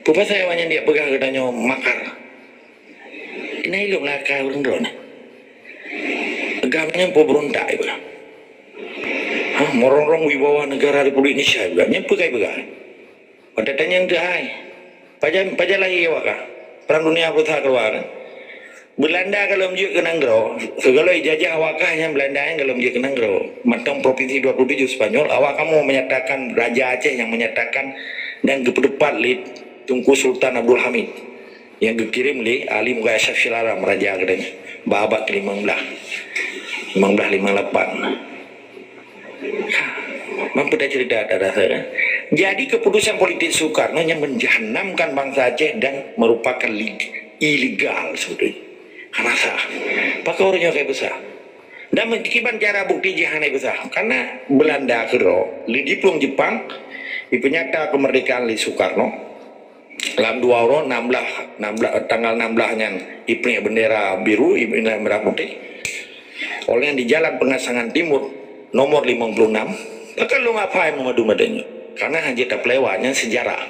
Pupa saya banyak dia pegang katanya makar. Ini ilok laka orang drone. Agamanya po berontak ibu. Morong-rong wibawa negara Republik Indonesia ibu. Nyempe kai pegang. Pada tanya yang terhai. Pajak lagi awak kah? Perang dunia berusaha keluar. Belanda kalau menunjuk ke Nanggro, segala ijazah awak kah yang Belanda yang kalau menunjuk ke Nanggro. Matang Provinsi 27 Spanyol, awak kamu menyatakan Raja Aceh yang menyatakan dan kepedepat lid Tunku Sultan Abdul Hamid yang dikirim oleh Ali Mughal Asyaf Shilaram Raja katanya babak ke-15 1558. Mampu dah cerita ada saya. Jadi keputusan politik Soekarno yang menjahanamkan bangsa Aceh dan merupakan ilegal sebetulnya. Karena sah. Pakai orangnya kayak besar. Dan kiban cara bukti jahanai besar. Karena Belanda kero, di diplom Jepang, di penyata kemerdekaan li Soekarno, dalam 2 orang 16 tanggal 16-nya ipnya bendera biru, ipnya merah putih. Oleh yang di Jalan Pengasangan Timur nomor 56. Maka lu ngapain memadu madanya? Karena hanya tak pelewatnya sejarah.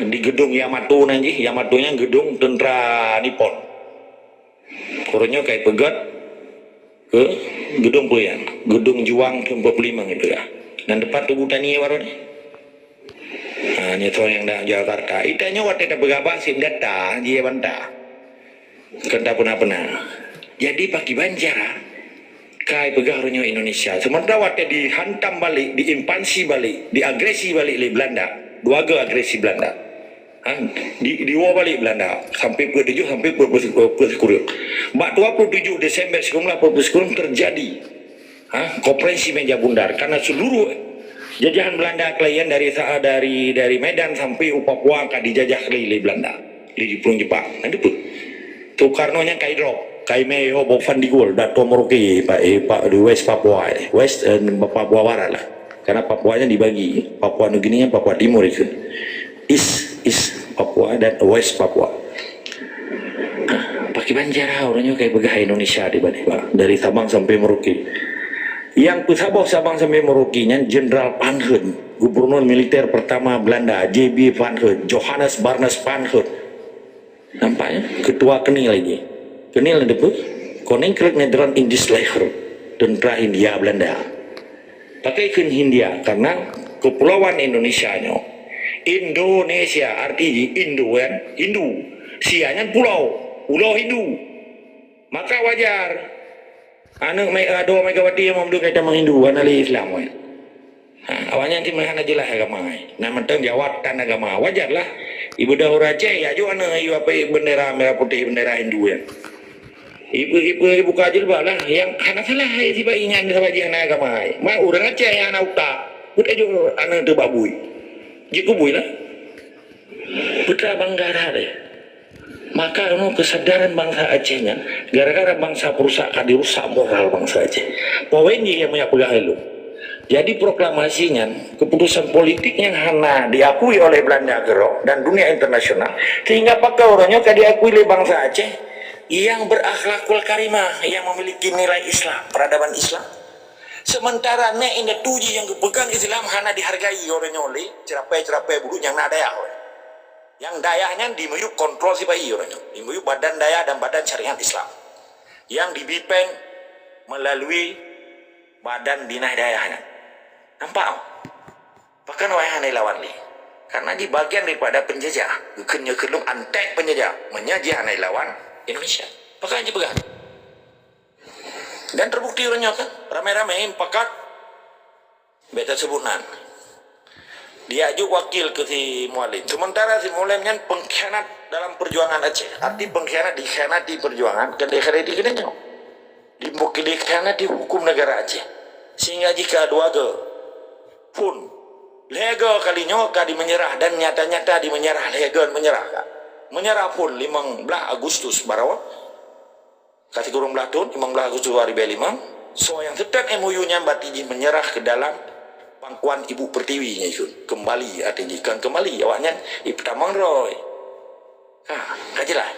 Di gedung Yamato nanti, Yamatonya gedung tentara Nippon. Kurangnya kayak pegat ke gedung Puyan, gedung Juang 45 gitu ya. Dan depan tubuh tani warung ni. Nyetor yang dah Jakarta. Itanya waktu kita bergabah sim data, dia bantah. Kenta pernah. Jadi bagi Banjara kai pegarunya Indonesia. Sementara waktu dihantam balik, diimpansi balik, diagresi balik oleh Belanda. 2 agresi Belanda. Diwa balik Belanda sampai ke 7 sampai ke 10. Mak 27 Desember 1940 terjadi Koperasi Meja Bundar karena seluruh jajahan Belanda klien dari Medan sampai Papua kan dijajah oleh Belanda di Pulau Jepang. Nanti pun Soekarno nya kai drop kai meho bovan digol dato Merauke Pak di West Papua Papua Barat lah karena Papuanya dibagi Papua Nugini Papua Timur itu East Papua dan West Papua. Pakai Banjara orangnya kayak begah Indonesia di bawah Pak dari Sabang sampai Merauke. Yang Sabang sampai Merauke nya Jenderal Panhen, Gubernur Militer pertama Belanda JB Panhen, Johannes Barnes Panhen. Nampaknya ketua Kenil lagi. Kenil ada pun Koninklijk Nederland Indisch Leger, tentara Hindia Belanda. Pakai kan Hindia karena kepulauan Indonesia nya. Indonesia artinya Indo kan, Hindu. Sianya pulau Hindu. Maka wajar. Dua Megawati yang memdu kita menghindu, anali Islam kan. Awalnya nanti mereka najilah agama. Nah mentang jawab tan agama wajar lah. Ibu dahulu Aceh ya juga apa bendera merah putih bendera Hindu ya. Ibu kajil balah yang anak salah tiba ingat sama dia anak agama. Mak orang Aceh yang anak utak, udah juga anak tu babui. Jiku bui lah. Putra Banggara deh. Maka kesadaran bangsa Acehnya gara-gara bangsa perusak dirusak moral bangsa Aceh. Powenji yang punya pegang lu. Jadi proklamasinya, keputusan politiknya hanya diakui oleh Belanda Gero dan dunia internasional, sehingga pakai orangnya diakui oleh bangsa Aceh yang berakhlakul karimah, yang memiliki nilai Islam, peradaban Islam. Sementara nek indah tuji yang pegang Islam hanya dihargai orangnya oleh cerapai bulu yang nak daya. Yang dayanya dimuyuk kontrol si bayi orangnya, dimuyuk badan daya dan badan syariat Islam. Yang dibipeng melalui badan binah dayanya. Nampak? Bahkan wayang lawan ni. Karena di bagian daripada penjajah, kenya kelung antek penjajah, menyajah lawan Indonesia. Pakai aja pegang. Dan terbukti orangnya kan, ramai-ramai pakat beta sebutan. Dia juga wakil ke si Mualim. Sementara si Mualimnya pengkhianat dalam perjuangan Aceh. Arti pengkhianat dikhianati perjuangan, kadang-kadang dikhianati. Dikhianati hukum negara Aceh. Sehingga jika dua pun lega kalinya kadi menyerah dan nyata-nyata di menyerah lega menyerah pun 15 Agustus barawa kasih kurang belah tahun 15 Agustus 2005 so yang tetap MOU nya batiji menyerah ke dalam pangkuan Ibu Pertiwi nya itu kembali artinya kan kembali awaknya Iptamang Roy kajilah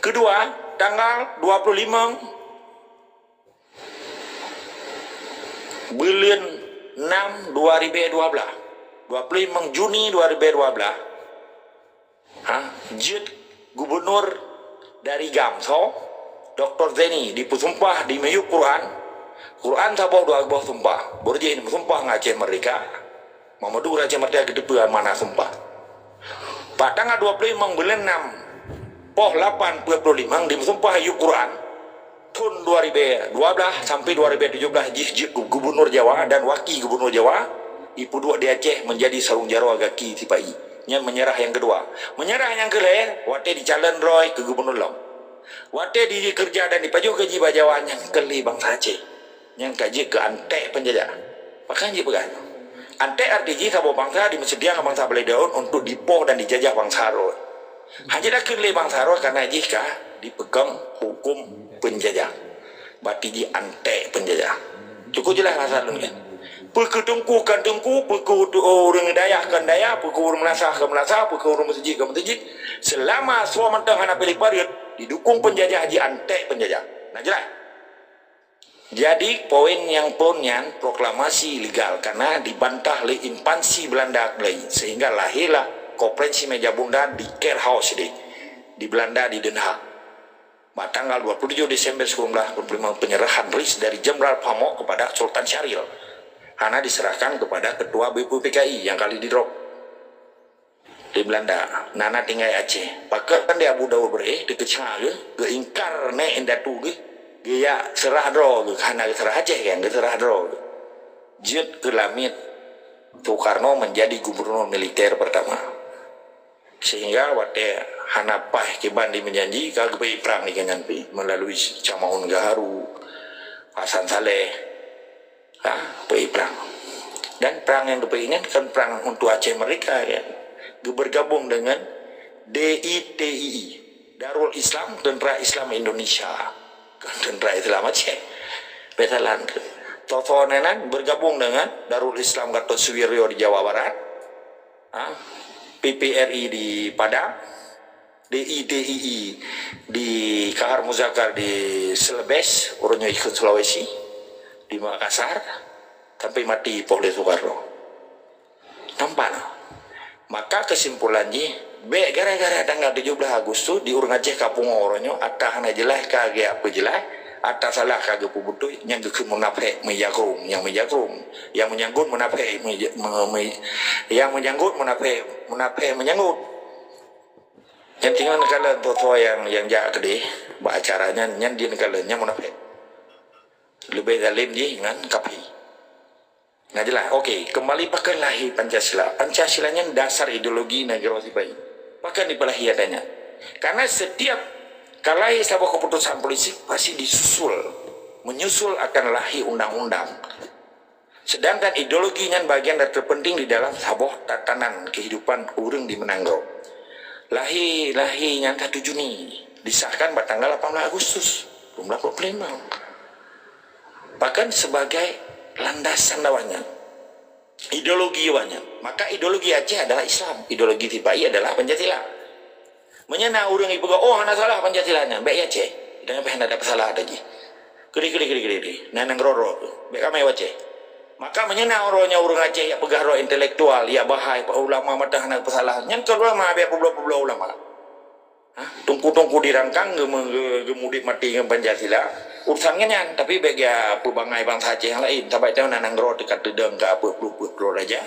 kedua tanggal 25 bulan 6 2012 25 Juni 2012 Jut gubernur dari Gamso, Dr. Zeni dipusumpah di meyuk Quran sabah doa bawah sumpah. Borjin sumpah ngaceh mereka. Mamadu Raja Merdeka kedepan mana sumpah. Pada tanggal 25 bulan 6 poh 85 dimusumpah yuk Quran tahun 2012 sampai 2017 jih gubernur Jawa dan wakil gubernur Jawa Ipu dua di Aceh menjadi sarung jaro agaki tipai. Yang menyerah yang kedua. Menyerah yang kedua, wate di calon roy ke gubernur Long. Wate di kerja dan dipaju ke jiba Jawa yang keli bangsa Aceh. Yang kaji ke antek penjajah. Makanya ji pegang. Antek artinya sabuk bangsa dimesediakan bangsa Balai Daun untuk dipoh dan dijajah bangsa roy. Hanya dah keli bangsa roy karena jika dipegang hukum penjajah. Berarti ji antek penjajah. Cukup jelas masalah kan? Peketengku kan tengku, orang daya kan daya, orang Melasa kan Melasa, orang Mesjid kan Mesjid. Selama semua mentang anak pilih parit didukung penjajah haji antek penjajah. Nah jelas. Jadi poin yang ponyan proklamasi legal karena dibantah oleh instansi Belanda sehingga lahirlah Konferensi Meja Bunda di Kerhaus di Belanda di Den Haag. Tanggal 27 Desember 1945 penyerahan RIS dari Jenderal Pamok kepada Sultan Syaril. Hana diserahkan kepada ketua BPUPKI yang kali di drop di Belanda. Nana tinggal Aceh. Pakai kan dia Abu Dawud bre, di kecah ke ingkar ne endatu ke, dia serah dro ke, hana serah Aceh kan, serah dro. Jut ke Lamit, Soekarno menjadi gubernur militer pertama. Sehingga waktu hana pah ke bandi menjanji kagak perang ni kan melalui Camaun Gaharu, Hasan Saleh. Perang dan perang yang diperlukan kan perang untuk Aceh mereka ya bergabung dengan DITII Darul Islam Tentera Islam Indonesia kan Tentera Islam Aceh betalan Totonenan bergabung dengan Darul Islam Gatot Suwiryo di Jawa Barat, PPRI di Padang, DITII di Kahar Muzakar di Celebes Orangnya ikut Sulawesi di Makassar sampai mati oleh Soekarno. Nampak? Maka kesimpulannya gara-gara tanggal 17 Agustus di urang Aceh kapung orangnya atah na jelas kage apa jelas atas salah kage pubutu yang ke munafik meyakrum yang menyanggut munafik yang menyanggut munafik menyanggut yang tinggal negara toto yang jak gede acaranya yang di negaranya munafik lebih dalam je dengan kapi. Nah jelas, okey, kembali pakai lahir Pancasila. Pancasilanya dasar ideologi negara sipai. Pakai dipelahi adanya. Karena setiap kali sebuah keputusan politik pasti menyusul akan lahir undang-undang. Sedangkan ideologinya bagian terpenting di dalam sebuah tatanan kehidupan orang di Menanggau. Lahirnya 1 Juni disahkan pada tanggal 18 Agustus 1945. Bahkan sebagai landasan dawanya ideologi wanya. Maka ideologi Aceh adalah Islam, ideologi Tibai adalah Pancasila. Menyana orang ibu oh hana salah Pancasilanya baik Aceh dan apa hendak ada salah lagi kiri nanang roro baik kami Aceh. Maka menyana orangnya orang Aceh ya pegah roh intelektual ya bahai pak ulama mata hana kesalahan yang kedua mah baik peblo ulama tungku dirangkang gemudik mati dengan Pancasila urusannya nyan tapi bagi pelbangai bangsa Aceh yang lain sampai tahu nanang roh dekat dedeng ke apa peluk raja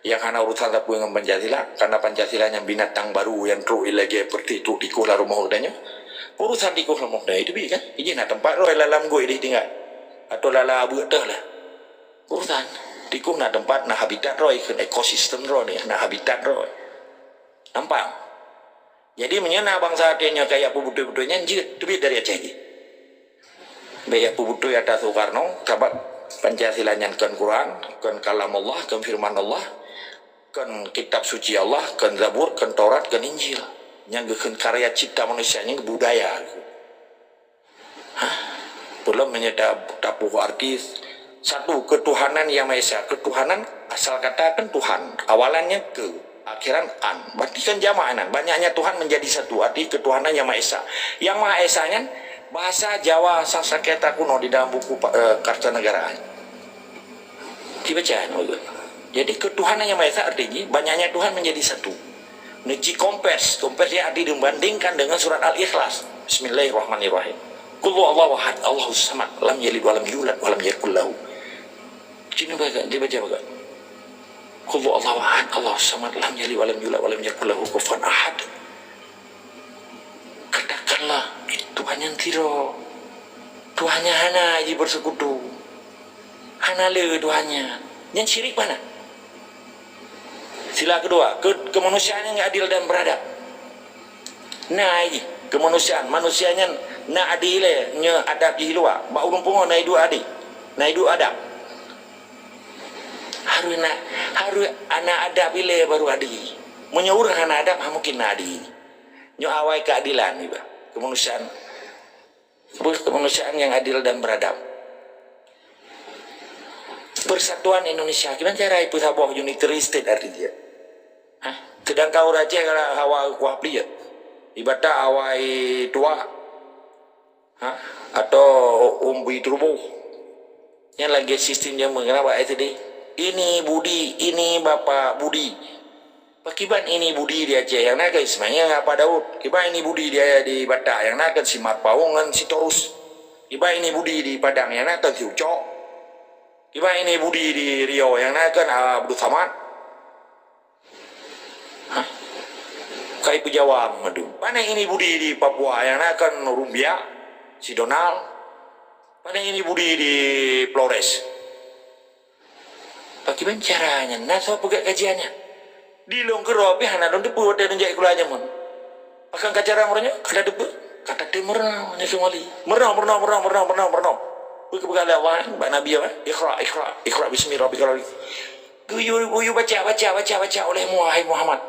yang karena urusan tapu dengan Pancasila karena Pancasila yang binatang baru yang teruk lagi seperti itu tikuh lah rumah udahnya urusan tikuh rumah udah itu kan ini nak tempat roh lalam gue di tinggal atau lala betul lah urusan tikuh nak tempat nak habitat roh ikut ekosistem roh nih nak habitat roh nampak. Jadi menyena bangsa Acehnya kayak pubutu-putunya jid lebih dari Aceh lagi. Baik pubutu atas Soekarno, sahabat Pancasila kan Quran, kan kalam Allah, kan firman Allah, kan kitab suci Allah, kan Zabur, kan Taurat, kan Injil. Yang kan karya cipta manusianya budaya. Belum menyedap tapuh artis satu ketuhanan yang Maha Esa. Ketuhanan asal kata kan Tuhan, awalannya ke akhiran an, berarti kan jamaanan banyaknya Tuhan menjadi satu arti ketuhanan yang Maha Esa. Yang Maha Esanya bahasa Jawa Sanskerta kuno di dalam buku Kartanegara dibaca. Jadi ketuhanan yang Maha Esa artinya banyaknya Tuhan menjadi satu. Neci kompers yang dibandingkan dengan surat Al-Ikhlas. Bismillahirrahmanirrahim. Qul huwallahu ahad, Allahus samad, lam yalid wa lam yulad wa lam yakul lahu. Sini dibaca baga. Qul huwallahu ahad, Allahus samad, lam yalid wa lam yulad wa lam yakul lahu kufuwan ahad. Katakanlah, Tuhan yang tiro. Tuhannya hana aja bersekutu. Hana le Tuhannya. Yang syirik mana? Sila kedua, kemanusiaan yang adil dan beradab. Nah ini kemanusiaan, manusianya na adil nya adab di luar. Ba urung pungo na idu adil. Na idu adab. Harus anak adab ile baru adil. Menyaur hana adab mungkin na adil. Nyo awai keadilan iba. Kemanusiaan yang adil dan beradab. Persatuan Indonesia, gimana cara ibu sabah unitary state arti dia? Sedang kau raja kalau hawa kuah plia, ibadah awai tua, atau umbi turbo, yang lagi sistemnya mengapa itu deh? Ini Budi, ini Bapak Budi. Pakiban ini Budi dia aja yang naga Ismailnya apa Daud. Kiba ini Budi dia di Batak yang naga si Marpaungan si Torus. Kiba ini Budi di Padang yang naga si Ucok. Kiba ini Budi di Riau yang naga Abdul Samad. Kai Jawa madu. Mana ini Budi di Papua yang naga Rumbia si Donald. Mana ini Budi di Flores. Pakiban caranya, nasa pegak kajiannya. Di longkero api hana don depu ada nunjai kulanya mon. Akan kacara mornya kada depu kata timurna nya semali. Merna. Buku bekal Allah ba nabi apa? Iqra bismi rabbikal ladzi. Guyu baca oleh Muhammad.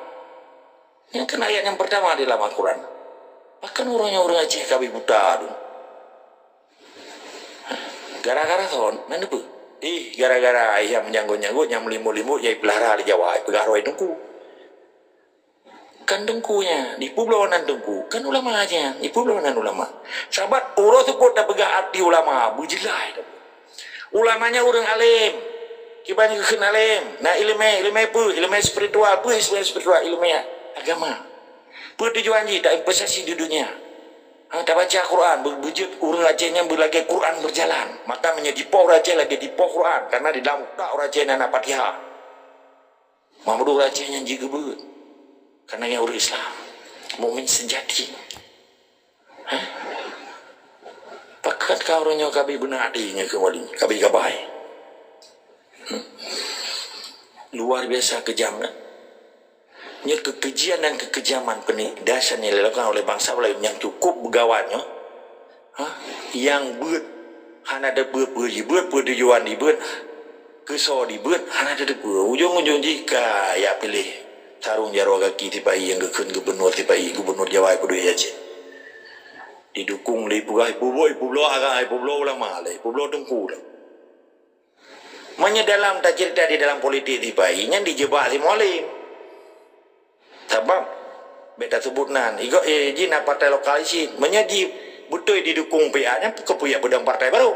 Yang kena ayat yang pertama di dalam Al-Quran. Bahkan orang Aceh kabi buta. Gara-gara son, mana depu? Gara-gara ayah menyanggut-nyanggut yang melimut-limut yai pelihara di Jawa, pegaroi dengku. Kan dengkunya di pulau nan dengku, kan ulama aja, di pulau nan ulama. Sahabat urus support tak pegang arti ulama, bujilai. Ulamanya orang alim, kibanya kena alim. Nah ilmu spiritual, ilmu agama. Tujuan je tak investasi di dunia. Tak baca Quran, berwujud orang Acehnya berlagak Quran berjalan. Maka menjadi poh Aceh lagi di poh Quran. Karena di dalam tak orang Aceh anak Fatihah. Mahmud orang Acehnya juga ber. Karena yang orang Islam. Mukmin sejati. Pakat kau orangnya kabi benar adinya ke wali. Kabi kabai. Luar biasa kejam kan? Kekejian dan kekejaman penindasan yang dilakukan oleh bangsa Melayu yang cukup begawannya, yang buat hana ada buat perjuangan di buat kesor di buat hana ada ujung jika ya pilih sarung jaro kaki tipai yang gekun gubernur tipai gubernur Jawa kudu Aceh didukung oleh pulau agak pulau ulama pulau dengku menyedalam tak cerita di dalam politik tipai yang dijebak si Molim. Sebab beta sebutnan jina partai lokalisi menjadi betul didukung PA-nya ke pihak pedang partai baru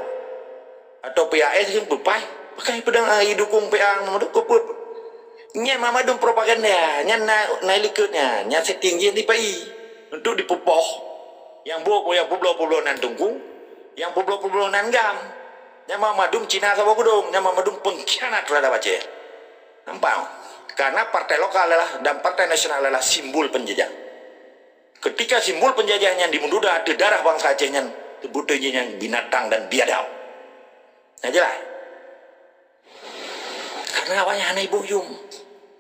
atau PAS yang berpai pakai pedang didukung PA mendukung nya mamadun propaganda nya naik likutnya nya setting je di PI untuk dipupoh yang pulau nan tunggu yang pulau nan gam nya mamadun Cina sama gudung nya mamadun pengkhianat terhadap Aceh nampak. Karena partai lokal adalah dan partai nasional adalah simbol penjajah. Ketika simbol penjajahnya dimunduda ada darah bangsa Acehnya sebutnya binatang dan biadab. Nah jelas. Karena awalnya hanya ibu yung.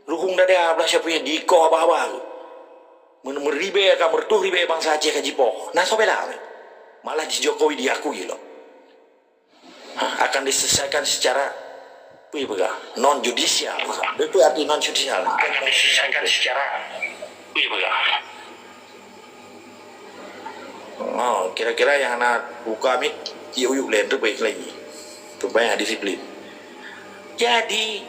Luhung dada belah siapanya diko apa-apa. Meribe kamertuh ribe bangsa Aceh kajipoh. Nah sobela. Malah di Jokowi diakui loh. Akan diselesaikan secara non judicial, itu arti non judicial. Akan diselesaikan secara kira-kira yang anak buka mik yuk lender baik lagi, supaya disiplin. Jadi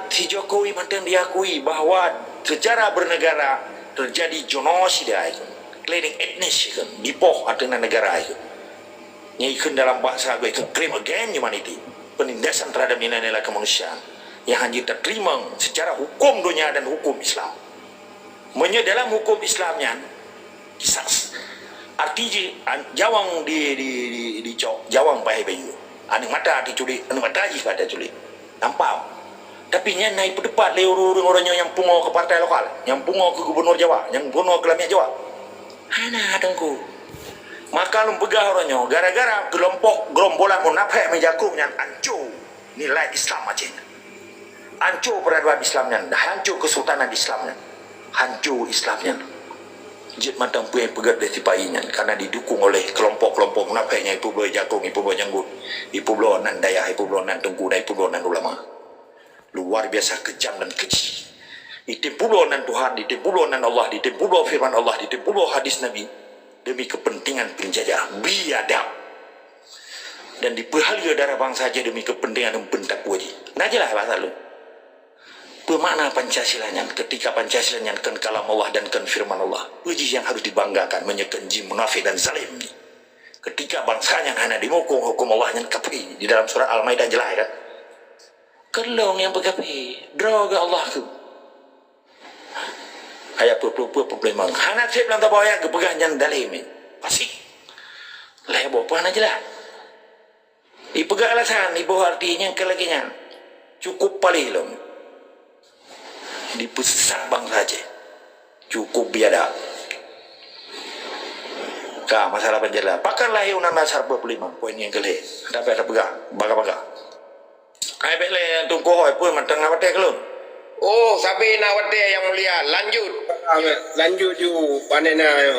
si Jokowi mantan diakui bahwa secara bernegara terjadi genosida itu, cleaning etnis itu, dipoh artinya negara itu. Nyikan dalam bahasa gue itu crime against humanity. Penindasan terhadap nilai-nilai kemanusiaan yang hanya diterima secara hukum dunia dan hukum Islam. dalam hukum Islamnya kisas artinya jawang di cok jawang pakai baju anu mata diculik anu mata aja ada culik nampak tapi nya naik berdebat lewat orangnya yang pungo ke partai lokal yang pungo ke gubernur Jawa yang pungo ke Lamia Jawa ana adengku maka lu begah orangnya gara-gara kelompok gerombolan munafik menjaku yang hancur nilai Islam aja hancur peradaban Islamnya hancur kesultanan Islamnya hancur Islamnya jid matang punya pegat dari tipainya karena didukung oleh kelompok-kelompok munafiknya ipu boleh jagung, ipu boleh janggut, ipu boleh nan daya, ipu boleh nan tengku, ipu boleh nan ulama. Luar biasa kejam dan keji. Itimpu boleh nan Tuhan, itimpu boleh nan Allah, itimpu boleh firman Allah, itimpu boleh hadis Nabi demi kepentingan penjajah biadab dan diperhalia darah bangsa saja demi kepentingan membentak wajib. Nah jelas bahasa lu. Pemakna Pancasilanya ketika Pancasilanya kan kalam Allah dan kan firman Allah uji yang harus dibanggakan menyekan jin munafik dan zalim ketika bangsanya hanya dimukung hukum Allah yang kapi di dalam surah Al-Maidah jelas kan kelong yang berkapi droga Allah tu ayat pupuk-pupuk hana sip lang tabaw ayat kepegangan dalim pasti lebo pan aja lah ipegang alasan ibu artinya kelaginya cukup palilong dipesat bang saja cukup biadab kah masalah penjela pakar lahir undang dasar 45 poin yang kelih dapat ada pegang baga-baga ai bele tunggu hoi pun matang awate kelun oh sabi na awate yang mulia lanjut ju panena yo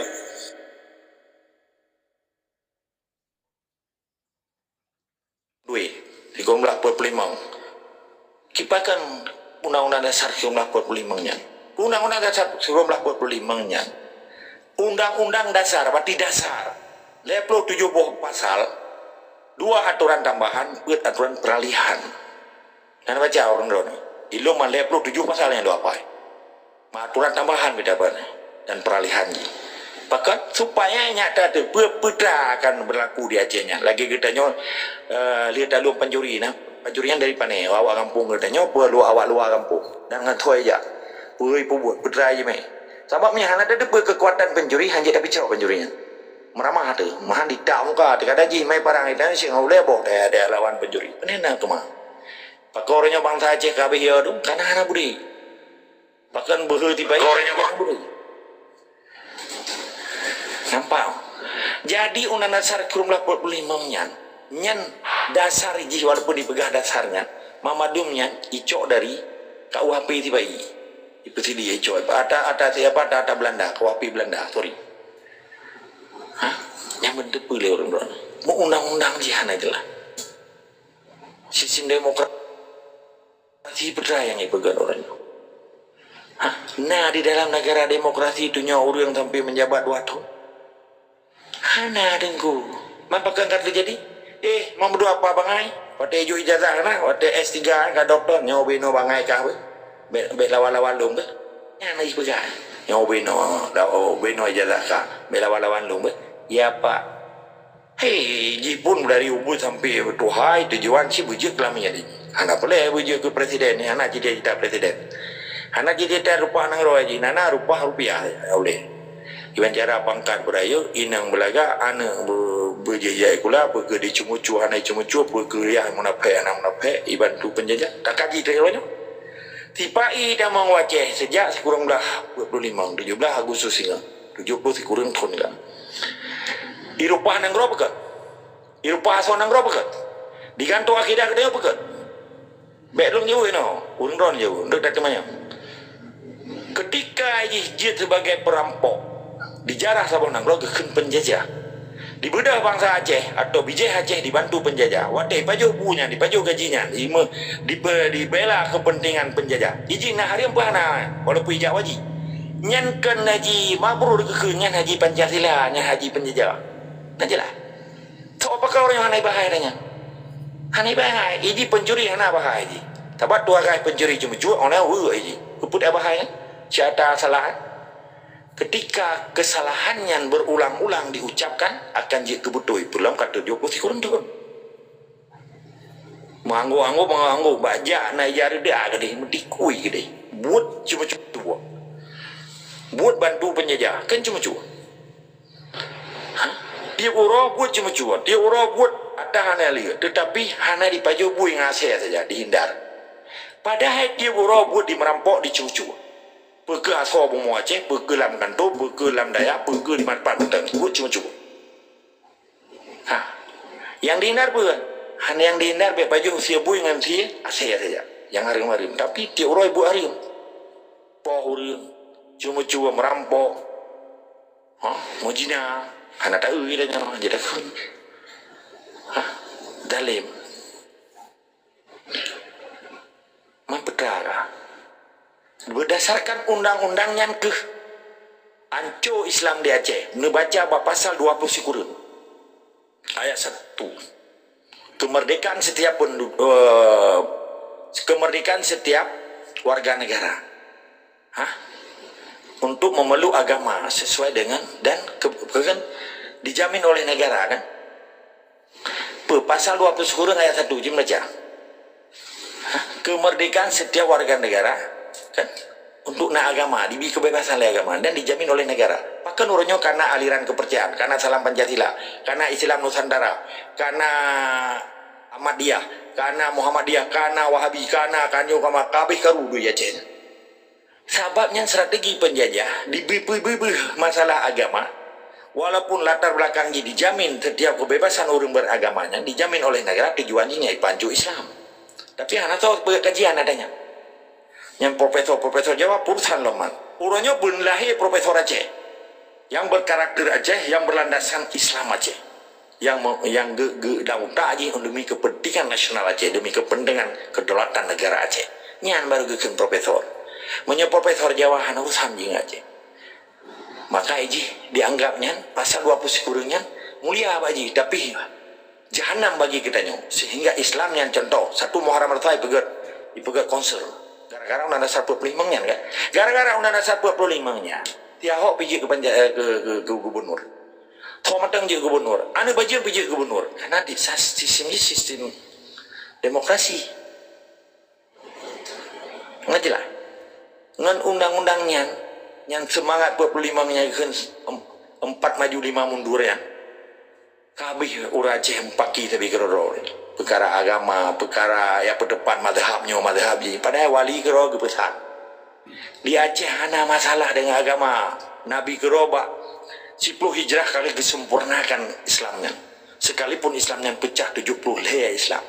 duit 35 kipakan Undang-Undang Dasar 1945-nya. Undang-Undang Dasar 1945-nya. Undang-Undang Dasar, berarti dasar. 70 pasal, 2 aturan tambahan, buat aturan peralihan. Dan baca orang drone. Ilo mah 70 pasalnya lo apa? Aturan tambahan beda apa? Dan peralihan. Bahkan supaya nyata tu putra akan berlaku di Acehnya. Lagi kita lihat dalam penjuri nah. Penjurian dari pane awak kampung katanya perlu awak luar kampung dan ngatoi aja pui buat putra aja meh sebabnya hana ada kekuatan pencuri hanya tapi cakap pencurinya meramah tu mahan didak muka ada ji mai parang itu sih ngau lebo ada lawan pencuri penena tu mah pakornya bangsa Aceh kabeh ya tu karena hana budi bahkan berhenti baik pakornya bang budi nampak jadi undang dasar 45-nya nyan dasar iji walaupun dipegah dasarnya mamadumnya icok dari KUHP tiba-i itu sih dia icok ada siapa ada Belanda KUHP Belanda sorry hah yang bentuk boleh orang mau undang-undang jihan aja lah sistem demokrasi berdaya yang dipegang orangnya hah nah di dalam negara demokrasi itu orang sampai menjabat 2 tahun hana dengku mampakkan terjadi mau berdua apa bangai? Wate ju ijazah kana, wate S3 ka doktor nyaw bino bangai ka be lawan-lawan lung be. Nya nai bega. Nyaw bino ijazah ka, be lawan-lawan lung be. Ya Pak. Hei, jipun dari ubud sampai Tuhai tujuan si bujuk lah menjadi. Anak boleh bujuk ke presiden ni, anak cita-cita presiden. Anak cita-cita rupa nang roaji, nana rupa rupiah ya boleh. Iban cara pangkat berayu inang belaga anak berjaya kula pergi di cumucu hanai cumucu pergi yang munafik anak munafik iban tu penjajah tak kaji terlalu tipai dah mau Aceh sejak sekurang dah 25 17 Agustus hingga 70 sekurang tahun kan irupah nang ro bekat irupah aso nang ro bekat di kantor akidah kedai bekat belum jauh no urang ron jauh ndak tak temanya ketika jihad sebagai perampok dijarah sabon nang ro keun penjajah di bedah bangsa Aceh atau bijih Aceh dibantu penjajah wadai paju punya dipaju gajinya dibela kepentingan penjajah izin nah hari empahna walaupun ijak wajib nyankan haji mabrur kekenyan haji Pancasila nya haji penjajah nah jelah so apakah orang yang hanai bahayanya hanai bahaya ini pencuri hana bahaya haji tabat dua kali pencuri cuma orang wu haji keput bahaya siapa salah ketika kesalahan yang berulang-ulang diucapkan akan jadi kebutuhan pulang kata Joko si kurang tu manggo baca na jari dia gede medikui gede buat cuma tu buat bantu penjajah kan cuma cuba. Dia uro buat cuma cuba, dia uro buat ada hana lihat, tetapi hana di paju bui ngasih saja dihindar. Padahal dia uro buat di merampok di cucu. Pergi asal bung Aceh, pergi lam kantor, pergi lam Dayak, pergi di manfaat hutan, buat cuma cuba. Yang dihindar bukan, hana yang dihindar be paju usia bui dengan dia asih saja. Yang harim-harim, tapi dia uro buat harim. Pohurim, cuma cuba merampok, mujina. Hana tak ui dah nyawa je dah kun. Dalim. Perkara. Berdasarkan undang-undangnya ke anco Islam di Aceh. Membaca pasal 20 Sikurun. Ayat 1. Kemerdekaan setiap kemerdekaan setiap warga negara. Untuk memeluk agama sesuai dengan dan kan dijamin oleh negara kan. Pasal 20 Sikurun ayat 1 jim baca. Kemerdekaan setiap warga negara kan untuk nak agama, diberi kebebasan oleh agama dan dijamin oleh negara. Pakai nurunnya karena aliran kepercayaan, karena salam Pancasila, karena Islam Nusantara, karena Ahmadiyah, karena Muhammadiyah, karena Wahabi, karena kanyo kama kabeh karudu ya cen. Sebabnya strategi penjajah diberi masalah agama, walaupun latar belakangnya dijamin setiap kebebasan orang beragamanya dijamin oleh negara, tujuannya pancu Islam. Tapi anak tahu kajian adanya. Yang profesor Jawa Pursan Loman, uranya pun lahir Profesor Aceh, yang berkarakter Aceh, yang berlandasan Islam Aceh, yang dauta aja demi kepentingan nasional Aceh, demi kepentingan kedaulatan negara Aceh. Nyan baru gekan profesor. Menye Profesor Jawa hana usam jing Aceh. Maka iji dianggapnya pasal 20 Sikurunnya mulia baji, tapi jahanam bagi kita nyo. Sehingga Islam yang contoh satu Muharram al-Thai dipegat konser. Gara-gara undang dasar 45 nya kan. Gara-gara undang dasar 45 nya tiahok piji ke gubernur. Thom matang je gubernur. Anu baju piji gubernur. Karena di sistem demokrasi. Ngerti lah. Dengan undang-undangnya yang semangat 45 nya kan 4 maju 5 mundur ya. Kabeh ura Aceh empaki tapi keroro. Perkara agama, perkara ya pedepan madhabnya, padahal wali kero besar. Di Aceh hana masalah dengan agama. Nabi kero 10 hijrah kali disempurnakan Islamnya. Sekalipun Islamnya pecah 70 leh Islam.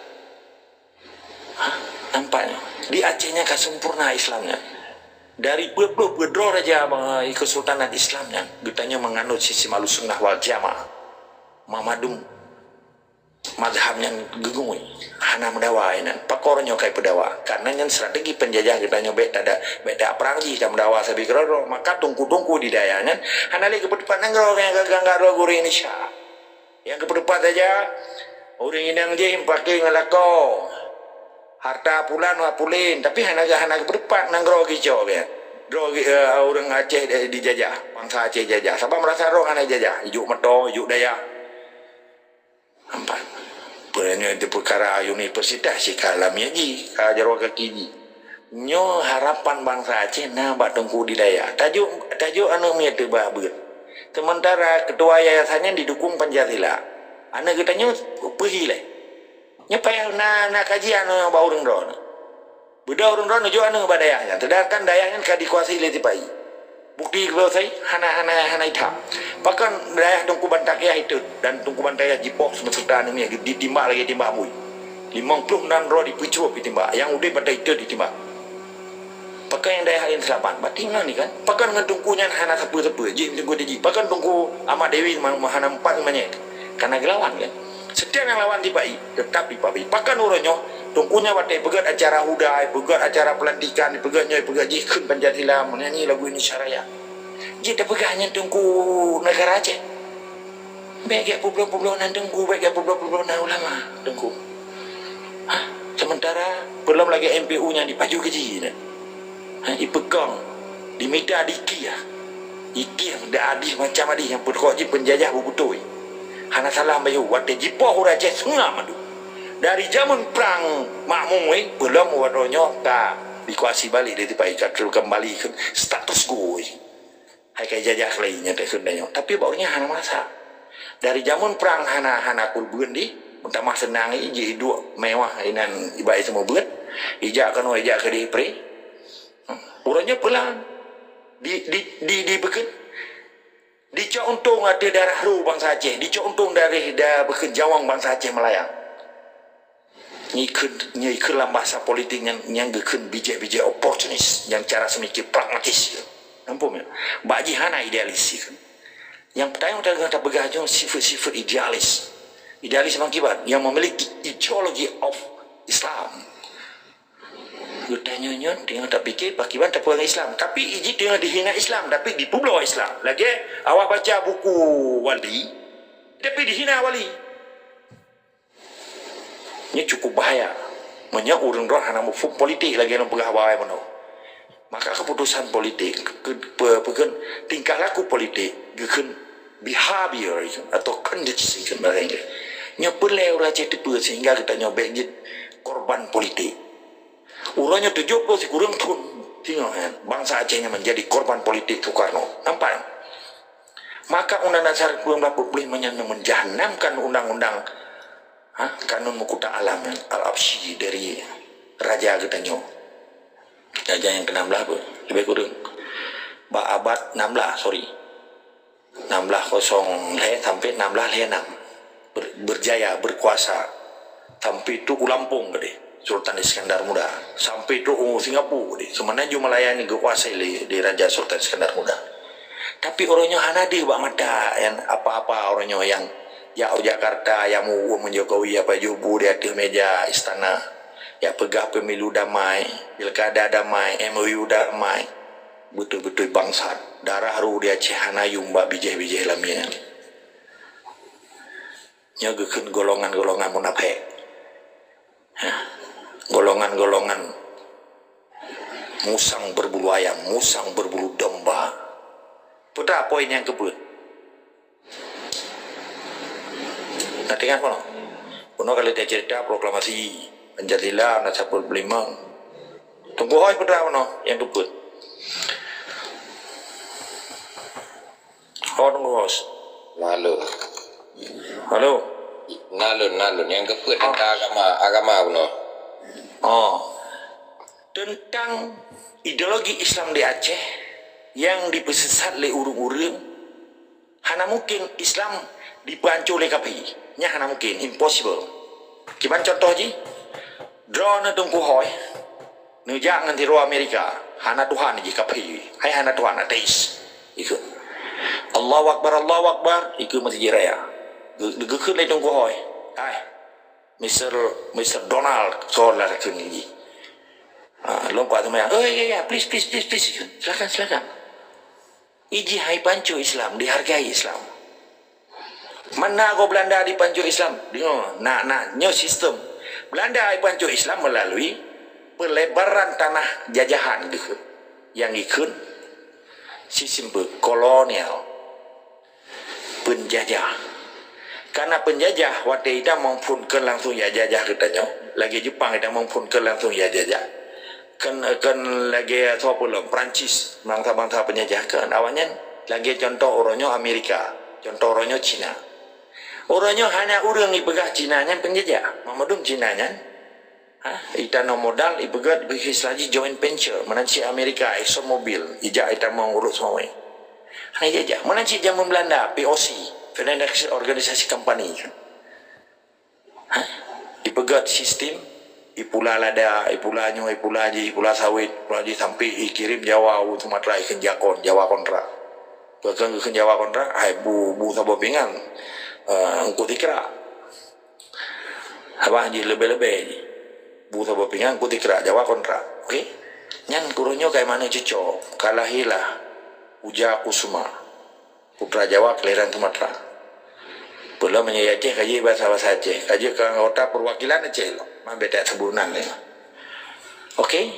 Nampaknya di Acehnya kesempurna Islamnya. Dari bedro raja Kesultanan Islamnya, getanya menganut sistem Ahlussunnah wal Jamaah. Mamadum madhabnya gegungui hana mendawa ini pakornya kayak pedawa karena yang strategi penjajah getanya beda perang ji jam mendawa sabi keroro maka tungku di dayangan hana lagi kepedepan nenggro yang gaganggar guru Indonesia yang kepedepan saja orang indang je pakai ngelako harta pulan wapulin tapi hana kepedepan nenggro hijau ya orang Aceh dijajah bangsa Aceh jajah siapa merasa roh hana jajah ijuk meto ijuk daya empat beranya itu perkara universitas si kalamnya ji kajar kaki ji nyo harapan bangsa Aceh na batungku di daya tajuk anu mia tu babut sementara ketua yayasannya didukung Pancasila anu kitanya pergi le nyepaya na kajian anu ba urang ron beda urang ron jo anu badayahnya sedangkan dayahnya ka dikuasai le tipai bukti kalau saya hana hitam bahkan daerah Tungku Bantakiah itu dan Tungku Bantakiah Jipok sementara ini ditimbak lagi timbak mui 56 roh dipucuk ditimbak yang udah pada itu ditimbak pakai yang daerah yang selapan batingan nih kan bahkan dengan tungkunya hana sepu-sepu jim tunggu di bahkan tungku Ahmad Dewi hana 4 namanya karena gelawan kan setiap yang lawan tibai tetapi bahkan uronyo tungkunya batai pegat acara hudai, pegat acara pelantikan, pegatnya jikun Pancasila menyanyi lagu Indonesia Raya. Jadi pegahnya tungku negara Aceh. Baik pulau-pulau nan tungku, baik pulau-pulau nan ulama tungku. Sementara belum lagi MPU-nya dipaju ke sini. Dipegang, diminta diki ya. Iki yang dah adil macam adil yang berkongsi penjajah berbutui. Hana salah bayu, waktu jipoh orang Aceh sengah madu. Dari zaman perang makmum belum wadonya tak dikuasai balik dari tipai kembali ke status gue kai jajah lainnya teh sundanya tapi baunya hana masa dari zaman perang hana kulbun di untuk mah senang iji dua mewah inan ibai semua beut ijak kan ijak ke di pre urangnya pelang di beken dicok untung ada darah ru bangsa Aceh dicok untung dari beken jawang bangsa Aceh melayang nyikun lah bahasa politik yang gekun bijak-bijak oportunis yang cara semikir pragmatis nampak ya bagi hana idealis kan yang pertama kita kata begajung sifat-sifat idealis mengakibat yang memiliki ideologi of Islam kita nyonya dengan tak fikir pakiban tak pegang Islam tapi iji dengan dihina Islam tapi di pulau Islam lagi awak baca buku wali tapi dihina wali ini cukup bahaya banyak orang roh hana mufum politik lagi yang pegah bawai mana maka keputusan politik tingkah laku politik gekun behavior atau conduct kan bahasa nya perlu raja tipe sehingga kita nyobek korban politik urangnya 70 si kurang tun tengok kan bangsa Acehnya menjadi korban politik Soekarno nampak maka undang dasar 1945 menjahanamkan undang-undang kanun Mukuta Alam Al-Absyi dari Raja Getanyo Raja yang ke-16 lebih kurang abad 16 sampai 16 berjaya berkuasa sampai itu Lampung gede Sultan Iskandar Muda sampai itu Singapura sebenarnya cuma melayani kekuasaan di Raja Sultan Iskandar Muda tapi orangnya hana di bak mata yang apa-apa orangnya yang ya Jakarta yang mau menjokowi apa jubu di atas meja istana ya pegah pemilu damai pilkada damai MOU damai betul-betul bangsa darah ru dia Aceh hana yumba bijih-bijih lamian nyagekeun golongan-golongan munafik golongan-golongan musang berbulu ayam, musang berbulu domba. Putra poin yang kebut. Nanti kan kono. Kono kali dia cerita proklamasi Pancasila Nasabul Belimang. Tunggu hoi putra kono yang kebut. Oh tunggu hos. Halo. Nalun yang kebut tentang agama kono. Tentang ideologi Islam di Aceh yang dipesesat oleh urung-urung hana mungkin Islam dipancu oleh KPI nya hana mungkin impossible kiban contoh ji drone tungku hoi nujak nganti ro Amerika hana Tuhan ji KPI hai hana Tuhan ateis ikut Allahu Akbar ikut masjid raya geukeuh le tungku hoi hai Mr. Donald solar kini lompat sama yang please silakan iji hai pancu Islam dihargai Islam mana go Belanda di pancu Islam nyo sistem Belanda hai pancu Islam melalui pelebaran tanah jajahan gitu yang ikut sistem kolonial penjajah karena penjajah waktu itu mempunkan langsung ya jajah katanya lagi Jepang itu mempunkan langsung ya jajah kan lagi apa belum Prancis bangsa-bangsa penjajah kan awalnya lagi contoh orangnya Amerika contoh orangnya Cina orangnya hanya orang ipegah Cina nya penjajah mamadum Cina nya ita no modal ipegah bihis lagi joint venture menanci Amerika Exxon Mobil ijak ita mau urus semua hanya jajah menanci zaman Belanda POC Financial Organisasi Company ipegah sistem ipula lada, ipula nyo, ipula sawit, ipula sampai ikirim Jawa, Sumatera, ikan jakon, Jawa kontra. Bahkan ikan Jawa kontra, hai bu sabo pingan, engkau dikira. Apa aja lebih-lebih, bu sabo pingan, engkau dikira Jawa kontra, oke? Nyan kurunyo kayak mana cocok, kalahilah, Uja Kusuma, putra Jawa kelahiran Sumatera. Belum menyayaceh kaji bahasa Aceh, kaji ke anggota perwakilan Aceh loh. Beda sebulan ya. Oke.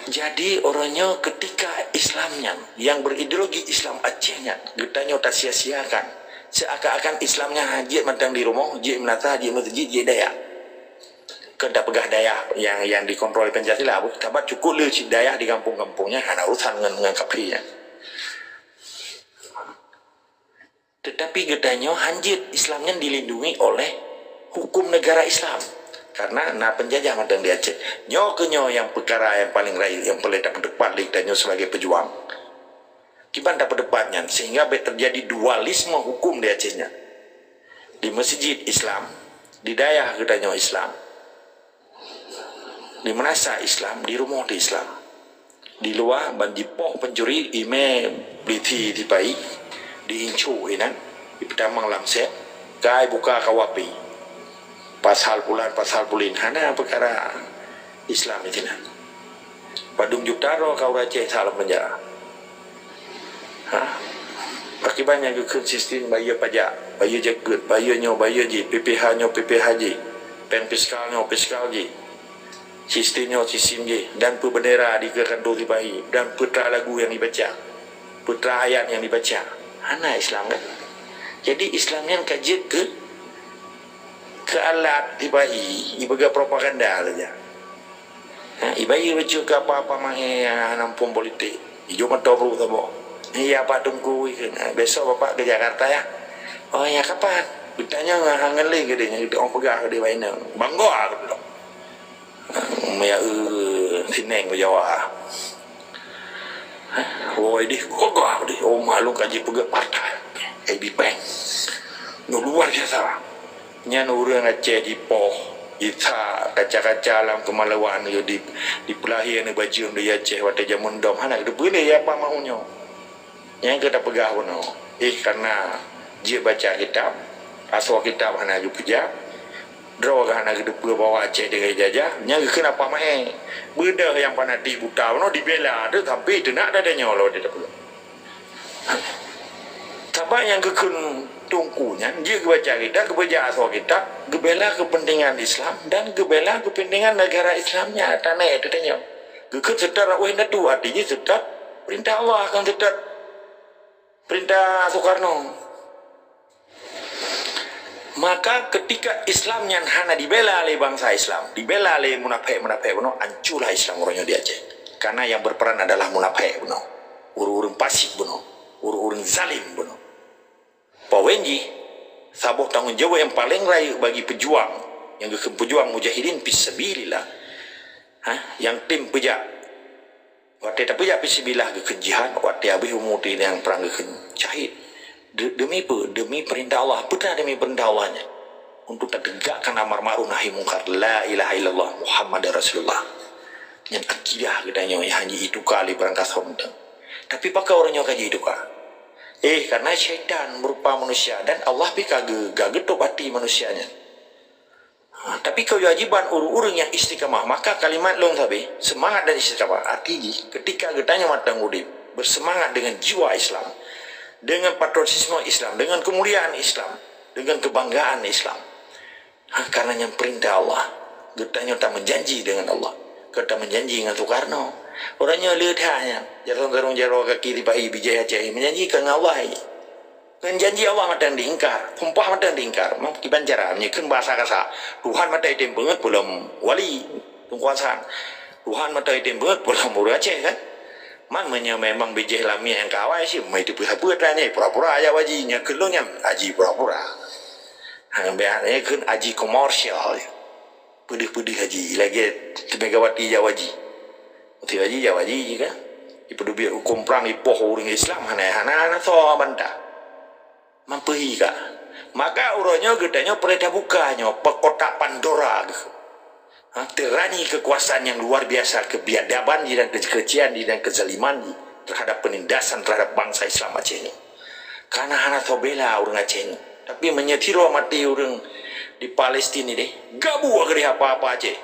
Jadi orangnya ketika Islamnya yang berideologi Islam Acehnya getanya tak sia-siakan. Seakan-akan Islamnya haji mentang di rumah, haji menata, haji masjid, haji daya. Kena pegah daya yang dikontrol Pancasila. Tabat cukup le daya di kampung-kampungnya karena urusan dengan kapinya. Tetapi gedanyo hanjit Islamnya dilindungi oleh hukum negara Islam. Karena penjajah matang di Aceh. Nyo yang perkara yang paling raih, yang paling dapat depan gedanyo sebagai pejuang. Kiban dapat depannya sehingga terjadi dualisme hukum di Acehnya. Di masjid Islam, di dayah gedanyo Islam, di Menasa Islam, di rumah di Islam. Di luar banjipoh pencuri ime beliti di pai, di incu inan, di pedamang lamset, kai buka kawapi. Pasal pulin hana perkara Islam itu nah. Padung Juktaro kau Aceh salam penjara. Akibatnya ke sistem bayar pajak, bayar jagut, bayar ji, PPH ji, pen fiskal ji. Sistemnya sistem je dan bendera dikekan dua bayi dan putra lagu yang dibaca, putra ayat yang dibaca. Hana Islam kan? Jadi Islamnya kajian ke alat ibai ibaga propaganda saja. Ibai baju ke apa-apa mahe nampung politik. Ijo mata perlu tabo. Iya Pak tunggu besok Bapak ke Jakarta ya. Oh ya kapan? Bertanya ngangen le gedenya orang pegang di baina. Bangga aku bilang. Maya sineng ke Jawa. Oh ini kok di malu kaji pegang partai. AB Bank. Luar biasa. Nya orang Aceh di poh ita kaca-kaca alam kemaluan yo di pelahir ni baju di Aceh wate jamun dom hana de boleh ya apa maunya yang kita pegah wono karena dia baca kitab asal kitab hana ju kerja draw hana de bawa Aceh dengan jajah nya kenapa mae beda yang pana di buta wono dibela de tapi denak dadanya lo de pegah tabak yang kekun tungkunya dia baca kita kebaca asal kita gebela kepentingan Islam dan gebela kepentingan negara Islamnya tanah itu tanya gekut secara wahina tu artinya sedap perintah Allah akan sedap perintah Soekarno. Maka ketika Islamnya hana dibela oleh bangsa Islam, dibela oleh munafik beno hancurlah Islam orangnya di Aceh karena yang berperan adalah munafik beno urun pasif beno urun zalim beno. Pawenji sabuh tanggung jawab yang paling raih bagi pejuang yang pejuang mujahidin fisabilillah yang tim pejak waktu tak pejak fisabilillah ke jihad waktu habis umudi yang perang ke jahid demi perintah Allah benar demi perintah Allahnya untuk tegakkan amar ma'ruf nahi munkar la ilaha illallah Muhammad Rasulullah yang akidah katanya hanya itu kali berangkat sonteng tapi pakai orangnya kaji itu kah karena syaitan berupa manusia dan Allah pika gageto hati manusianya. Tapi kewajiban urung-urung yang istiqamah maka kalimat long sabi semangat dan istiqamah artinya ketika getanya matang udip bersemangat dengan jiwa Islam dengan patriotisme Islam dengan kemuliaan Islam dengan kebanggaan Islam karena yang perintah Allah getanya tak menjanji dengan Allah kita menjanji dengan Soekarno. Orangnya lihatnya jarang jaro kaki di bayi bijaya Aceh menjanjikan Allah kan janji Allah matang diingkar sumpah matang diingkar mau kiban cara menyekan bahasa kasa Tuhan mata item banget belum wali kekuasaan Tuhan mata item banget belum murid Aceh kan mamanya memang bijaya lami yang kawai sih mai itu pura-puranya pura-pura aja wajinya kelongnya aji pura-pura biasanya kan aji komersial pedih-pedih haji lagi Megawati Jawaji Tiwaji Jawaji juga ipu biar hukum perang ipoh orang Islam hana so bantah mampuhi kak maka urangnya gedanya perintah bukanya pekotak Pandora tirani kekuasaan yang luar biasa kebiadaban dan kekejian dan kezaliman terhadap penindasan terhadap bangsa Islam Aceh ini karena hana so bela orang Aceh ini tapi menyetiro mati orang di Palestina deh gabu agak apa-apa Aceh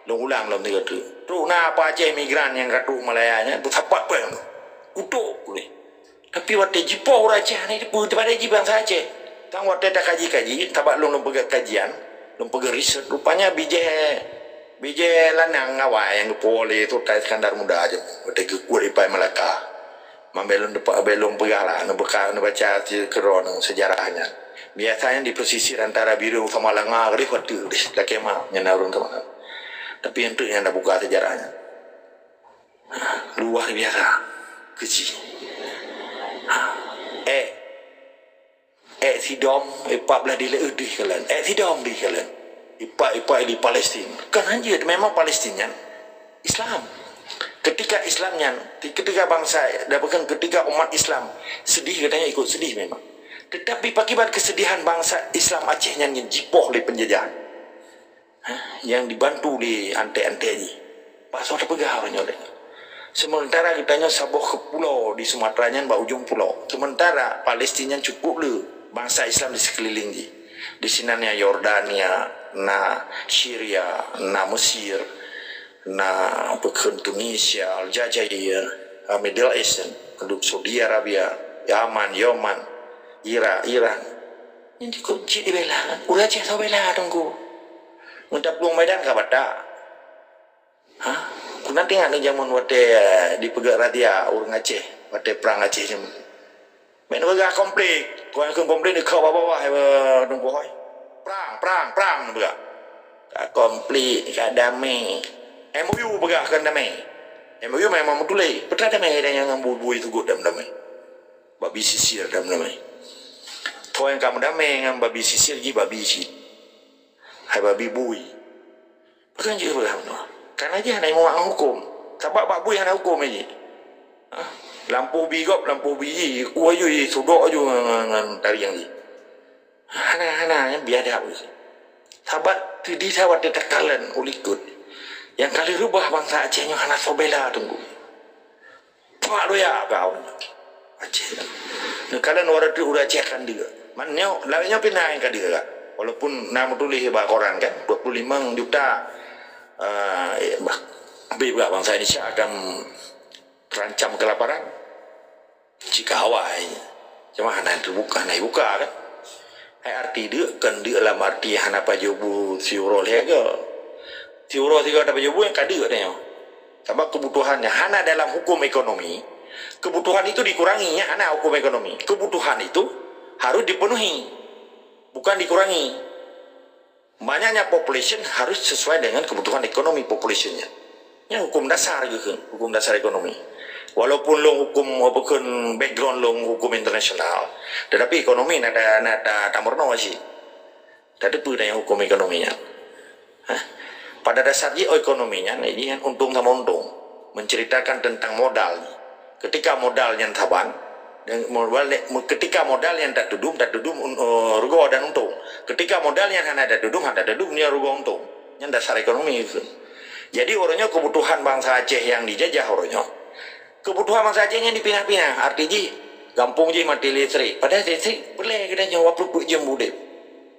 ulang dalam tiga tu. Apa Aceh migran yang katu Malayanya bersapat apa yang kutuk boleh. Tapi waktu jipo orang Aceh ni pun pada jibang saja. Tang waktu tak kaji tabak long pegang kajian, long pegang riset. Rupanya bije lanang awal yang boleh tu tak Iskandar Muda aja. Waktu kekuat ipai Melaka. Membelon depak belum pegang lah, nak baca keron sejarahnya. Biasanya di pesisir antara biru sama Langah, kerih waktu dah kemah nyenarun teman. Tapi untuk yang dah buka sejarahnya luar biasa keji sidom ipak belah di leudih kalian sidom di kalian ipak di Palestin kan anjir memang Palestina Islam ketika Islamnya ketika bangsa dapatkan ketika umat Islam sedih katanya ikut sedih memang tetapi akibat kesedihan bangsa Islam Acehnya yang jipoh oleh penjajahan yang dibantu di ante-ante ini Pak Soda pegah orangnya sementara kitanya saboh ke pulau di Sumateranya mbak ujung pulau sementara Palestina cukup le bangsa Islam di sekeliling di sinanya Yordania na Syria na Mesir na pekan Tunisia Aljazair Middle East penduduk Saudi Arabia Yaman Iran ini kunci di bela udah cek bela tunggu untuk belum medan kabar tak nanti nggak zaman waktu di Pegak Radia orang Aceh waktu perang Aceh jam main Pegak konflik kau yang konflik di bawah tunggu perang Pegak konflik gak damai MOU Pegak kan damai MOU memang mutulai betul damai dan yang bui itu gue damai babi sisir damai kau yang kamu damai dengan babi sisir lagi babi sih hai babi bui bukan juga Pegak karena aja hanya mau hukum sebab Pak Bui hanya hukum aja lampu bigop lampu biji kuayu sudok aja dengan tarian ni hana biadab sahabat di sawat tetakalan ulikut yang kali rubah bangsa Acehnya hana sobela tunggu pak lo ya kau Aceh kalian orang tu udah Aceh kan dia mana lainnya pindah kan dia walaupun nama tulis hebat koran kan 25 juta bangsa Indonesia akan terancam kelaparan jika Hawaii cuma hanya terbuka kan arti dia kan dia lah arti hanya pajobu siuro lega siuro tiga ada pajobu yang kadir katanya sebab kebutuhannya hanya dalam hukum ekonomi kebutuhan itu dikuranginya hanya hukum ekonomi kebutuhan itu harus dipenuhi bukan dikurangi banyaknya population harus sesuai dengan kebutuhan ekonomi populationnya. Ini hukum dasar gitu, hukum dasar ekonomi. Walaupun lo hukum bukan background lo hukum internasional, tetapi ekonomi nada tamurno sih. Tadi punya hukum ekonominya. Pada dasarnya ekonominya ini yang untung sama untung menceritakan tentang modal. Ketika modalnya taban dan ketika modal yang tak dudum rugo dan untung ketika modal yang hanya ada dudum dia rugo untung yang dasar ekonomi itu jadi orangnya kebutuhan bangsa Aceh yang dijajah orangnya kebutuhan bangsa Aceh yang dipinah-pinah artinya gampung je mati listrik padahal listrik boleh kita nyawa pelupuk jam budep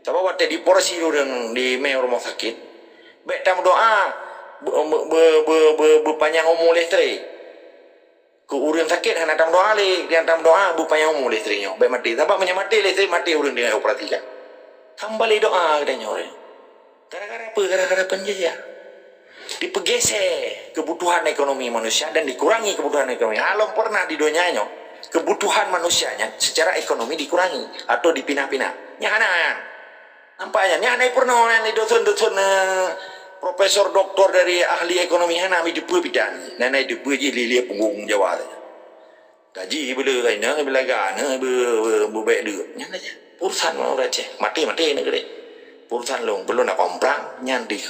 sebab waktu di porsi di rumah sakit baik tam doa berpanjang umur listrik ke urang sakit hanya tam doa le dia tam doa bupaya umum listriknya baik mati sebab menyamati listrik mati urang dia operasi kan kembali doa katanya orang gara-gara apa gara-gara penjajah dipergeser kebutuhan ekonomi manusia dan dikurangi kebutuhan ekonomi alam pernah di dunianya kebutuhan manusianya secara ekonomi dikurangi atau dipinah-pinah nyana nampaknya nyana pernah yang dosen-dosen profesor doktor dari ahli ekonomi hana mi depu bidan nanai depu ji lili punggung Jawa gaji bila aina bila gana baik dia nyan aja urusan orang Aceh mati ni gede urusan long belum nak komprang nyan dia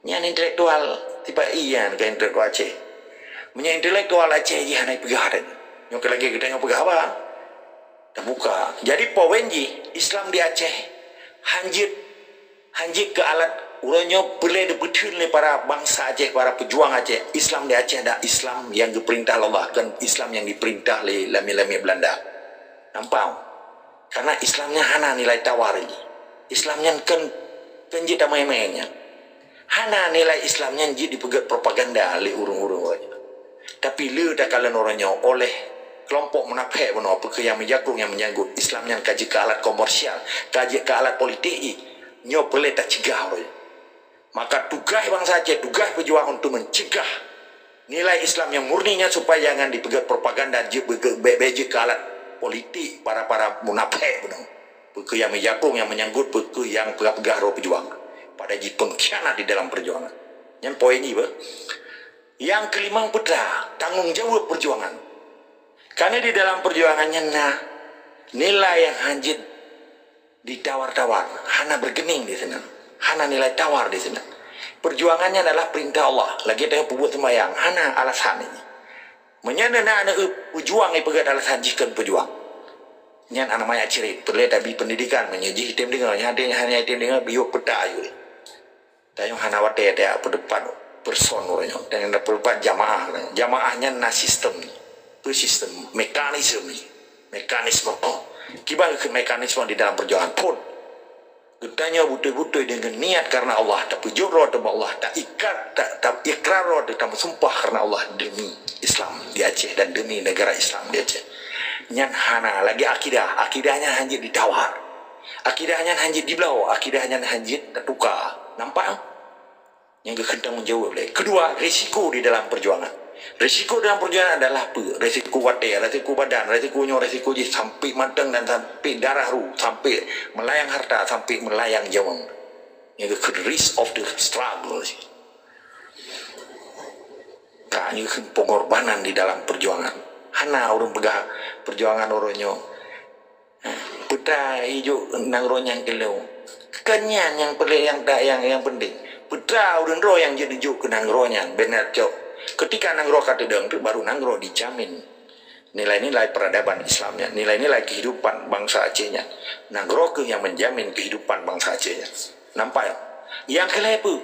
nyan intelektual tiba iya ke intelektual Aceh punya intelektual Aceh ji hana pegah dan nyok lagi kita nyok pegah apa dah buka jadi poin ji Islam di Aceh hanjit ke alat urangnya boleh dibetul oleh para bangsa Aceh, para pejuang Aceh. Islam di Aceh ada Islam yang diperintah Allah dan Islam yang diperintah oleh lami-lami Belanda. Nampak? Karena Islamnya hana nilai tawar ini. Islamnya kan jid damai-mainnya. Hana nilai Islamnya jid dipegat propaganda oleh urung-urung orangnya. Tapi le dah kalian orangnya oleh kelompok munafik benar apa yang menjagung yang menyanggut Islamnya kaji ke alat komersial, kaji ke alat politik. Nyo boleh tak cegah orangnya. Maka tugas bangsa Aceh, tugas pejuang untuk mencegah nilai Islam yang murninya supaya jangan dipegat propaganda beje ke alat politik para munafik benar. Perkara yang menyangkut yang menyangkut perkara yang pegah roh pejuang pada ji pengkhianat di dalam perjuangan. Yang poin ini yang kelima putra tanggung jawab perjuangan. Karena di dalam perjuangannya nilai yang hanjit ditawar-tawar, hana bergening di sana, hana nilai tawar di sana. Perjuangannya adalah perintah Allah. Lagi dia buat sembahyang, hana alasan ini. Menyana anak pejuang yang pegat alasan jika pejuang. Nyan anak maya ciri, perlu tapi pendidikan menyaji hitam dengar, hanya hitam dengar biok peta ayu. Tayong hana wate dia perdepan person orangnya, dan yang perdepan jamaahnya na sistem, itu sistem mekanisme Kibar ke mekanisme di dalam perjuangan pun. Getanya butuh-butuh dengan niat karena Allah, tak pujuro demi Allah, tak ikrar tak sumpah karena Allah demi Islam di Aceh dan demi negara Islam di Aceh. Nyan hana lagi akidahnya hanya ditawar, akidahnya hanya dibelau, akidahnya hanya tertukar. Nampak? Yang kekentang menjawab. Kedua, risiko di dalam perjuangan. Risiko dalam perjuangan adalah apa? Risiko wadah, risiko badan, risikonya risiko sampai matang dan sampai darah sampai melayang harta, sampai melayang jawang. Yang ke risk of the struggle. Kayaknya pengorbanan di dalam perjuangan. Hana orang pegah perjuangan orangnya. Putra hijau nang ronyang kelau. Kenyan yang penting. Putra orang roh yang jadi juk ke nang ronyang benar cok. Ketika nanggro katedeng itu baru nanggro dijamin nilai-nilai peradaban Islamnya, nilai-nilai kehidupan bangsa Acehnya. Nanggro ke yang menjamin kehidupan bangsa Acehnya. Nampak ya? Yang kelima,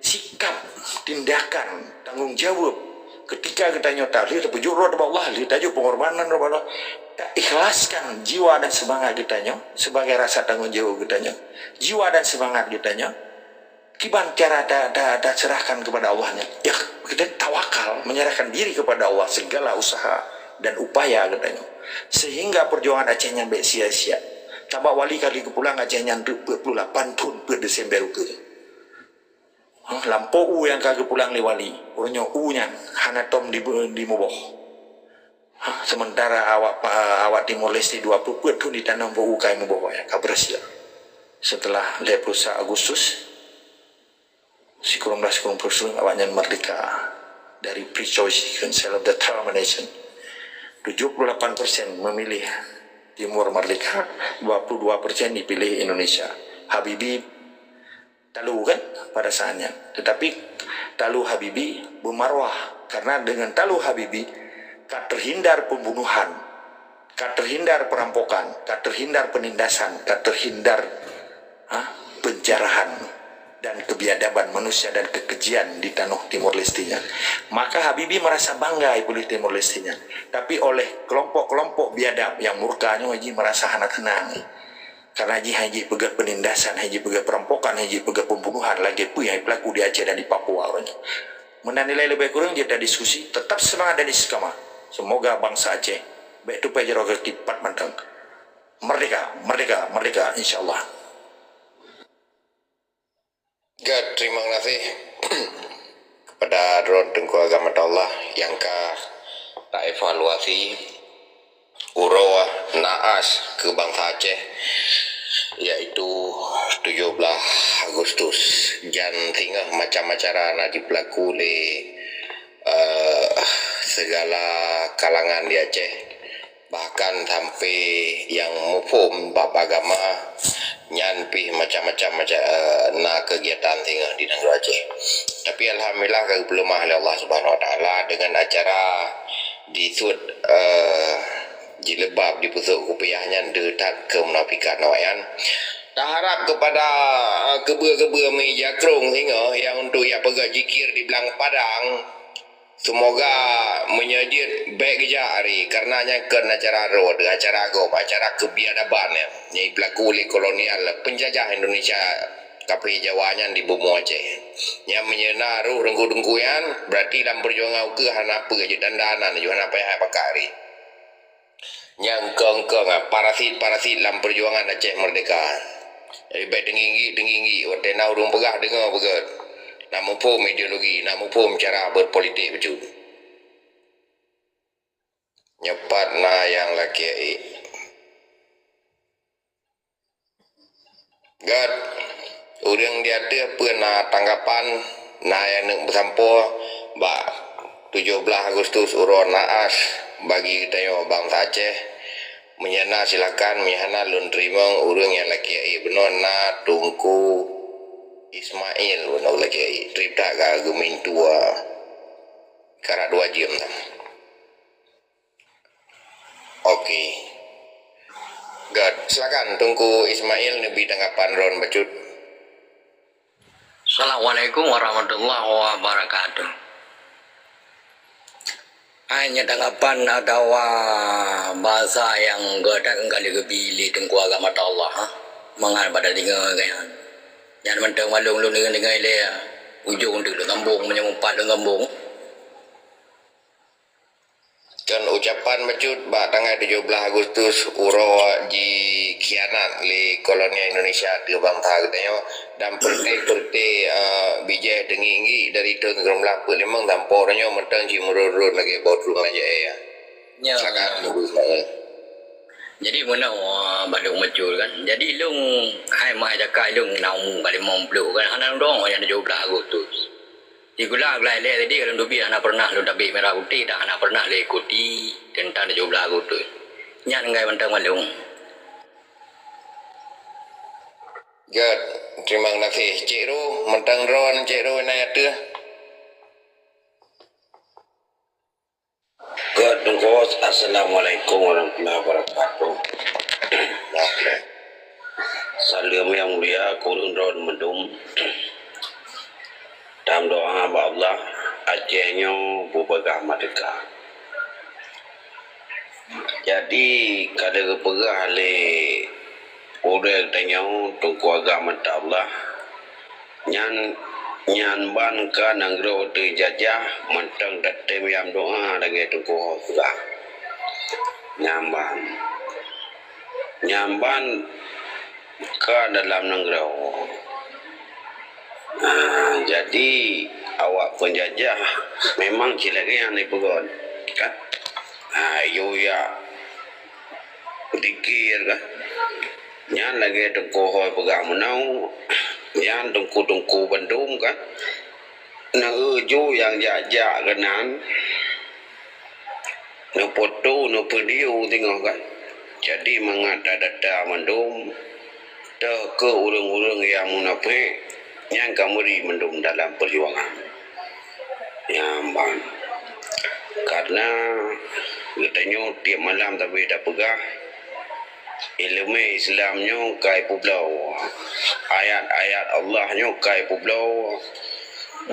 sikap, tindakan, tanggung jawab. Ketika kita nyata, kita pujuk roh Allah, kita juga pengorbanan roh Allah. Ikhlaskan jiwa dan semangat kita sebagai rasa tanggung jawab kita. Jiwa dan semangat kita kiban cara ada serahkan kepada Allahnya. Ya kita tawakal, menyerahkan diri kepada Allah segala usaha dan upaya katanya. Sehingga perjuangan Acehnya baik sia-sia. Tabak wali kali kepulang Acehnya untuk 28 tahun per Desember ke. Lampau yang kagak pulang li wali. Orangnya nya hana tom di Moboh. Sementara awak Timor Leste 20 tahun ditanam bu kai Moboh ya kabrasia. Setelah 21 Agustus si kurang awaknya merdeka dari pre-choice and self-determination. 78% memilih Timur merdeka, 22% dipilih Indonesia. Habibie talu kan pada saatnya. Tetapi talu Habibie bermarwah karena dengan talu Habibie tak terhindar pembunuhan, tak terhindar perampokan, tak terhindar penindasan, tak terhindar penjarahan dan kebiadaban manusia dan kekejian di tanah Timor Leste-nya. Maka Habibie merasa bangga pilih Timor Leste-nya. Tapi oleh kelompok-kelompok biadab yang murkanya Haji merasa anak tenang. Karena Haji pegat penindasan, Haji pegat perampokan, Haji pegat pembunuhan, lagi pun yang pelaku di Aceh dan di Papua. Menilai lebih kurang kita diskusi, tetap semangat dan istiqamah. Semoga bangsa Aceh baik itu pajaroga kipat mantang. Merdeka, merdeka, merdeka insyaallah. Terima kasih kepada Drone Tengku Agama Allah yang tak evaluasi Urowa Naas ke bangsa Aceh yaitu 17 Agustus jan tinggal macam-macam najib pelaku le segala kalangan di Aceh, bahkan sampai yang mufum bab agama nyanpi macam-macam na kegiatan tinggal di negara Aceh. Tapi alhamdulillah kalau belum oleh Allah Subhanahu Wa Taala dengan acara di sud jilbab di pusat kupiahnya dekat ke menafikan nawayan. Tak harap kepada kebua-kebua meja krong hingga yang untuk yang pegang jikir di belang padang. Semoga menyedit baik kerja hari karena kan acara road, acara agop, acara kebiadaban yang pelaku oleh kolonial penjajah Indonesia kapri Jawanya di bumi Aceh. Yang menyenaruh renggu-rengguyan berarti dalam perjuangan ke hana apa kerja dandanan juga apa yang pakari. Yang keng-keng parasit dalam perjuangan Aceh merdeka. Jadi baik dengi watena urung pegah dengar begat. Namun pun ideologi, namun pun cara berpolitik betul. Nyepat na yang laki God, orang dia ada pernah tanggapan na yang nak bersampo bak 17 Agustus urun naas bagi kita bangsa Aceh Menyana silakan menyana lun terima urang yang laki ai benon na tungku Ismail benon laki ai tripta ka gemin tua karat 2 jam tam. Oke. God, silakan tungku Ismail nebi tanggapan ron bacut. Assalamualaikum warahmatullahi wabarakatuh. Hanya tanggapan atau bahasa yang gak kali kebili tengku agama Allah, mangal pada dengar kan. Jangan mentang malung lu dengan ile ujung dulu kambung menyempat dengan kambung. Kan ucapan bacut ba tanggal 17 Agustus uro di khianat li kolonia Indonesia di bangsa katanya dan perti bijaya dengi dari tahun 1945 tampornya mentang si mururun lagi bodrum aja ya. Ya. Silakan Ibu Ismail. Jadi mana balung macul kan. Jadi lung hai mai jakai lung naung kali momplu kan anak dong yang 17 Agustus. Igulah gelai le tadi kalau dubi anak pernah lu tapi merah putih dah anak pernah le ikuti tentang 17 Agustus. Nyan ngai mentang malung. God, terima kasih Cik Ru, mentang ron Cik Ru na tu. God, tungkos. Assalamualaikum warahmatullahi wabarakatuh. Salam yang mulia kurun ron mendum. Dalam doa Allah Acehnya bubagah merdeka. Jadi kada kepegah le orang tanya tungku agama Allah nyan ban ka nanggro tu jajah mentang datem yam doa lagi tungku hosga nyamban ka dalam nanggro. Jadi awak penjajah memang cilagi yang dipegon kan. Yo ya dikir kan. Nyan lagi tengku hoi pegang menau. Nyan tengku bandung kan. Na uju yang jajak kenan. Na foto na video tengok kan. Jadi mengada data mendum. Dah ke urang-urang yang munafik yang kamuri mendung dalam perjuangan nyamban karena katanya tiap malam tapi dah pegah ilmu Islamnya kai publau ayat-ayat Allahnya kai publau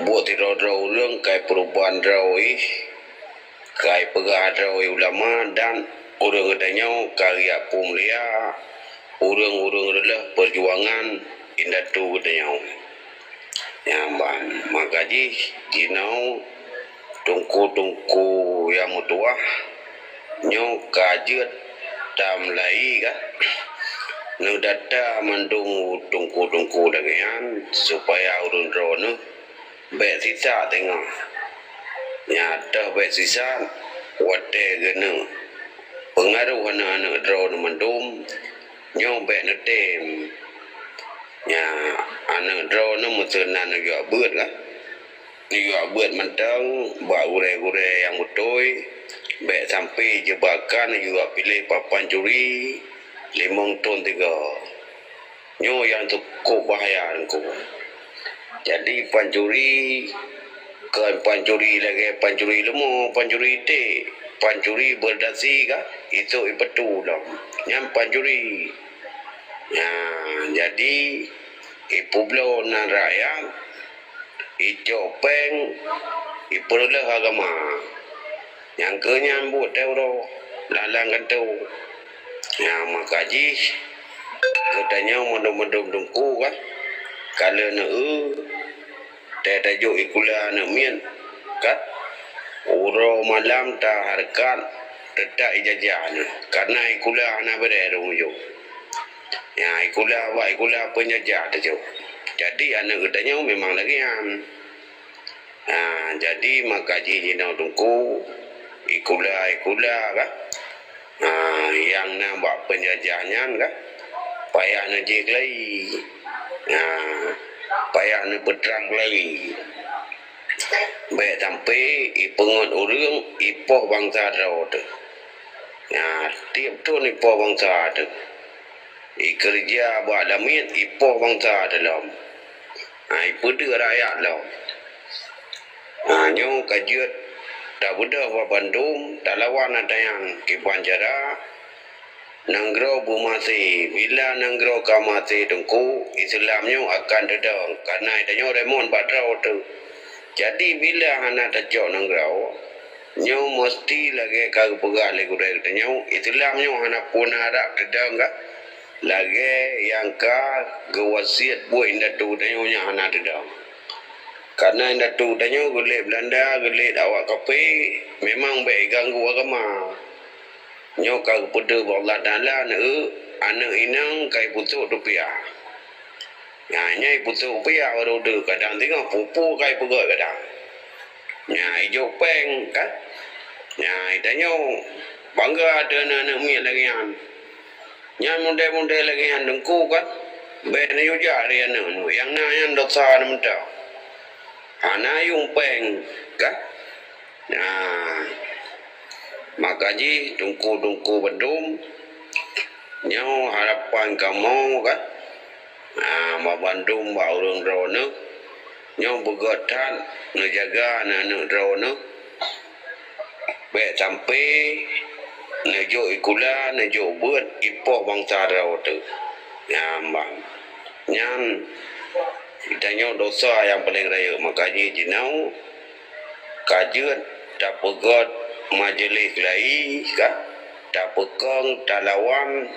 buat tirau-tirau orang kai perubahan rawi kai pegah rawi ulama dan orang katanya karya pumlia orang-orang adalah perjuangan indah tu katanya nyamban makaji jinau tungku yang mutua nyo kajet tam lai ka nu data mandung tungku dengan supaya urun rono be sisa tengah nyata be sisa wate genu pengaruh anak-anak drone mandum nyo be netem ya anak drone musunan juga buat kan juga buat mentang buat gure-gure yang betul baik sampai jebakan juga pilih papan curi 5 ton 3 nyo yang cukup bahaya aku jadi pancuri ke pancuri lagi pancuri lemu pancuri te pancuri berdasi kan itu betul dong yang pancuri ya jadi ipublo na rakyat icopeng ipulah agama yang kenyambut euro lalang kentau ya makaji katanya mendung dungku kan kalau na teta jo ikula na mien kan uro malam ta harkat tetap ijajahnya karena ikula na bererung jo ya ikula penjajah tu. Jadi anak katanya memang lagi yang jadi makaji jinau tungku ikula kan yang nampak penjajahnya kan payah nak jik lagi payah nak berterang lagi baik sampai ipengot orang ipoh bangsa rau tu Nah, tiap tu ni po bangsa tu. Kerja buat lamit ipo bangsa dalam. Ipu dia rakyat lah. Nyo kajut tak budak wa Bandung, tak lawan ada yang kipan jara. Nanggro bumasi, bila nanggro kamasi tengku, Islamnya akan dedang. Karena itu remon badrau tu. Jadi bila anak tajok nanggro, nyo mesti lagi kagak pegang lagi kuda nyo. Islamnya anak pun ada dedang ka. Lagi yang ka gewasiat buat indah tu nyo nya anak dedang. Karena indah tu nyo gulik Belanda, gulik awak kape, memang baik ganggu agama. Nyo kagak pedu Allah Taala anak inang kai putuk rupiah. Nyai putuk rupiah baru de kadang tengok pupu kai pegat kadang. Nyai hijau peng kan. Nyai tanya bangga ada anak miat lagi an. Nyai muda-muda lagi an dengku kan. Ben yo jari anak nu yang na yang dosa na mentau. Ana yung peng kan. Nah, makanya tungku bedum nyaw harapan kamu kan ma Bandung ba urang drone nyaw begatan ngejaga anak drone be sampai nejo ikula nejo buat ipo bangsa rau tu nyambang nyan kita nyaw dosa yang paling raya makanya jinau kajian tak pegat majlis lai kan tak pekang tak lawan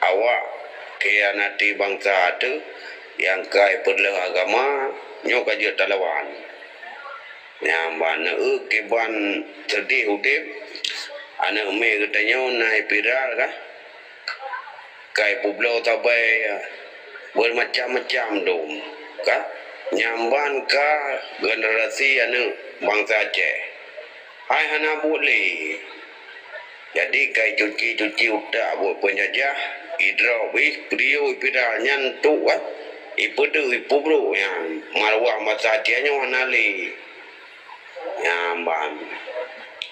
awak kianati bangsa tu yang kai perlu agama nyo kaje tak lawan nyamban keban sedih udip anak me katanya nai piral kan kai pulau tabai bermacam-macam dom kan nyamban ka generasi anak bangsa Aceh hai hana boleh. Jadi kai cuci utak buat penjajah idra wis priyo pira nyantu kan. Ipedu ipubro yang marwah masa tianya wanali. Nyamban.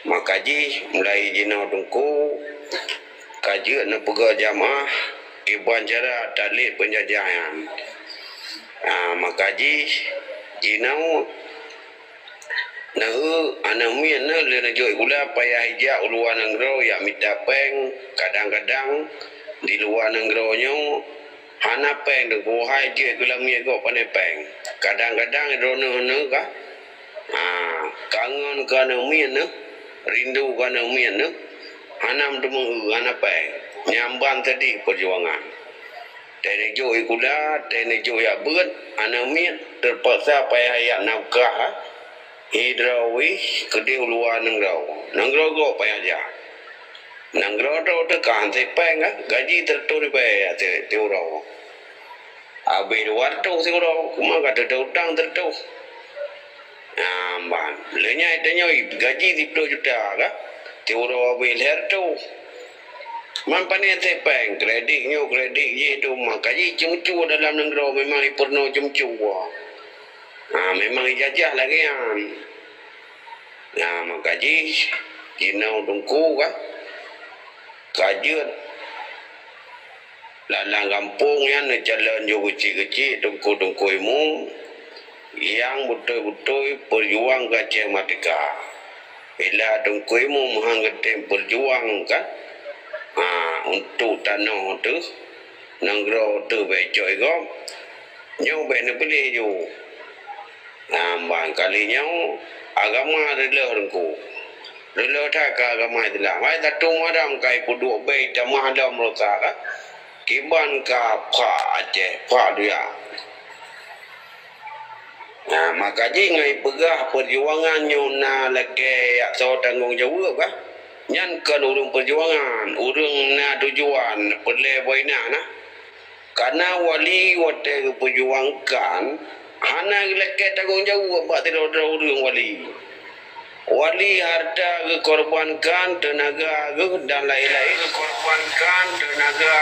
Makaji mulai jina tungku kaji na pega jamaah iban cara talit penjajahan. Makaji jinau anak mian le joy gula payah hijak luar negro ya minta peng kadang-kadang di luar negro nyo hana peng de go hai je gula mi go pane peng kadang-kadang rono ka kangen kana mian rindu kana mian hanam demung hana peng nyamban tadi perjuangan dari joy gula dari joy ya beut anak mian terpaksa payah ya nafkah hidrawi kedih luar nengrau go payah aja nengrau tu tekan sepeng gaji tertur bayar teurau abi luar tu teurau kuma kata utang tertu amban lenya itanya gaji 10 juta ka teurau abi leher tu man panen sepeng kredit ye tu makaji cemcu dalam nengrau memang iperno cemcu memang ijazah lagi yang makaji jinau dungku kan kajian lalang kampung yang jalan jo kecil-kecil dungku imu yang betul-betul berjuang ke Aceh Merdeka bila dungku imu mengangkat berjuang kan untuk tanah tu negara tu becok ko nyo ben pilih jo bang kalinya agama rela rengku rela tak agama itulah mai tatu madam kai pudu be tamah dalam rosa ka kiban ka pha Aceh pha dia makanya ngai pegah perjuangan nyona leke yak so tanggung jawab ka nyan kan urung perjuangan urung na tujuan perle boina nah karena wali wate perjuangkan hana leke tanggung jawab buat tidak urung wali harta dikorbankan tenaga dan lain-lain dikorbankan tenaga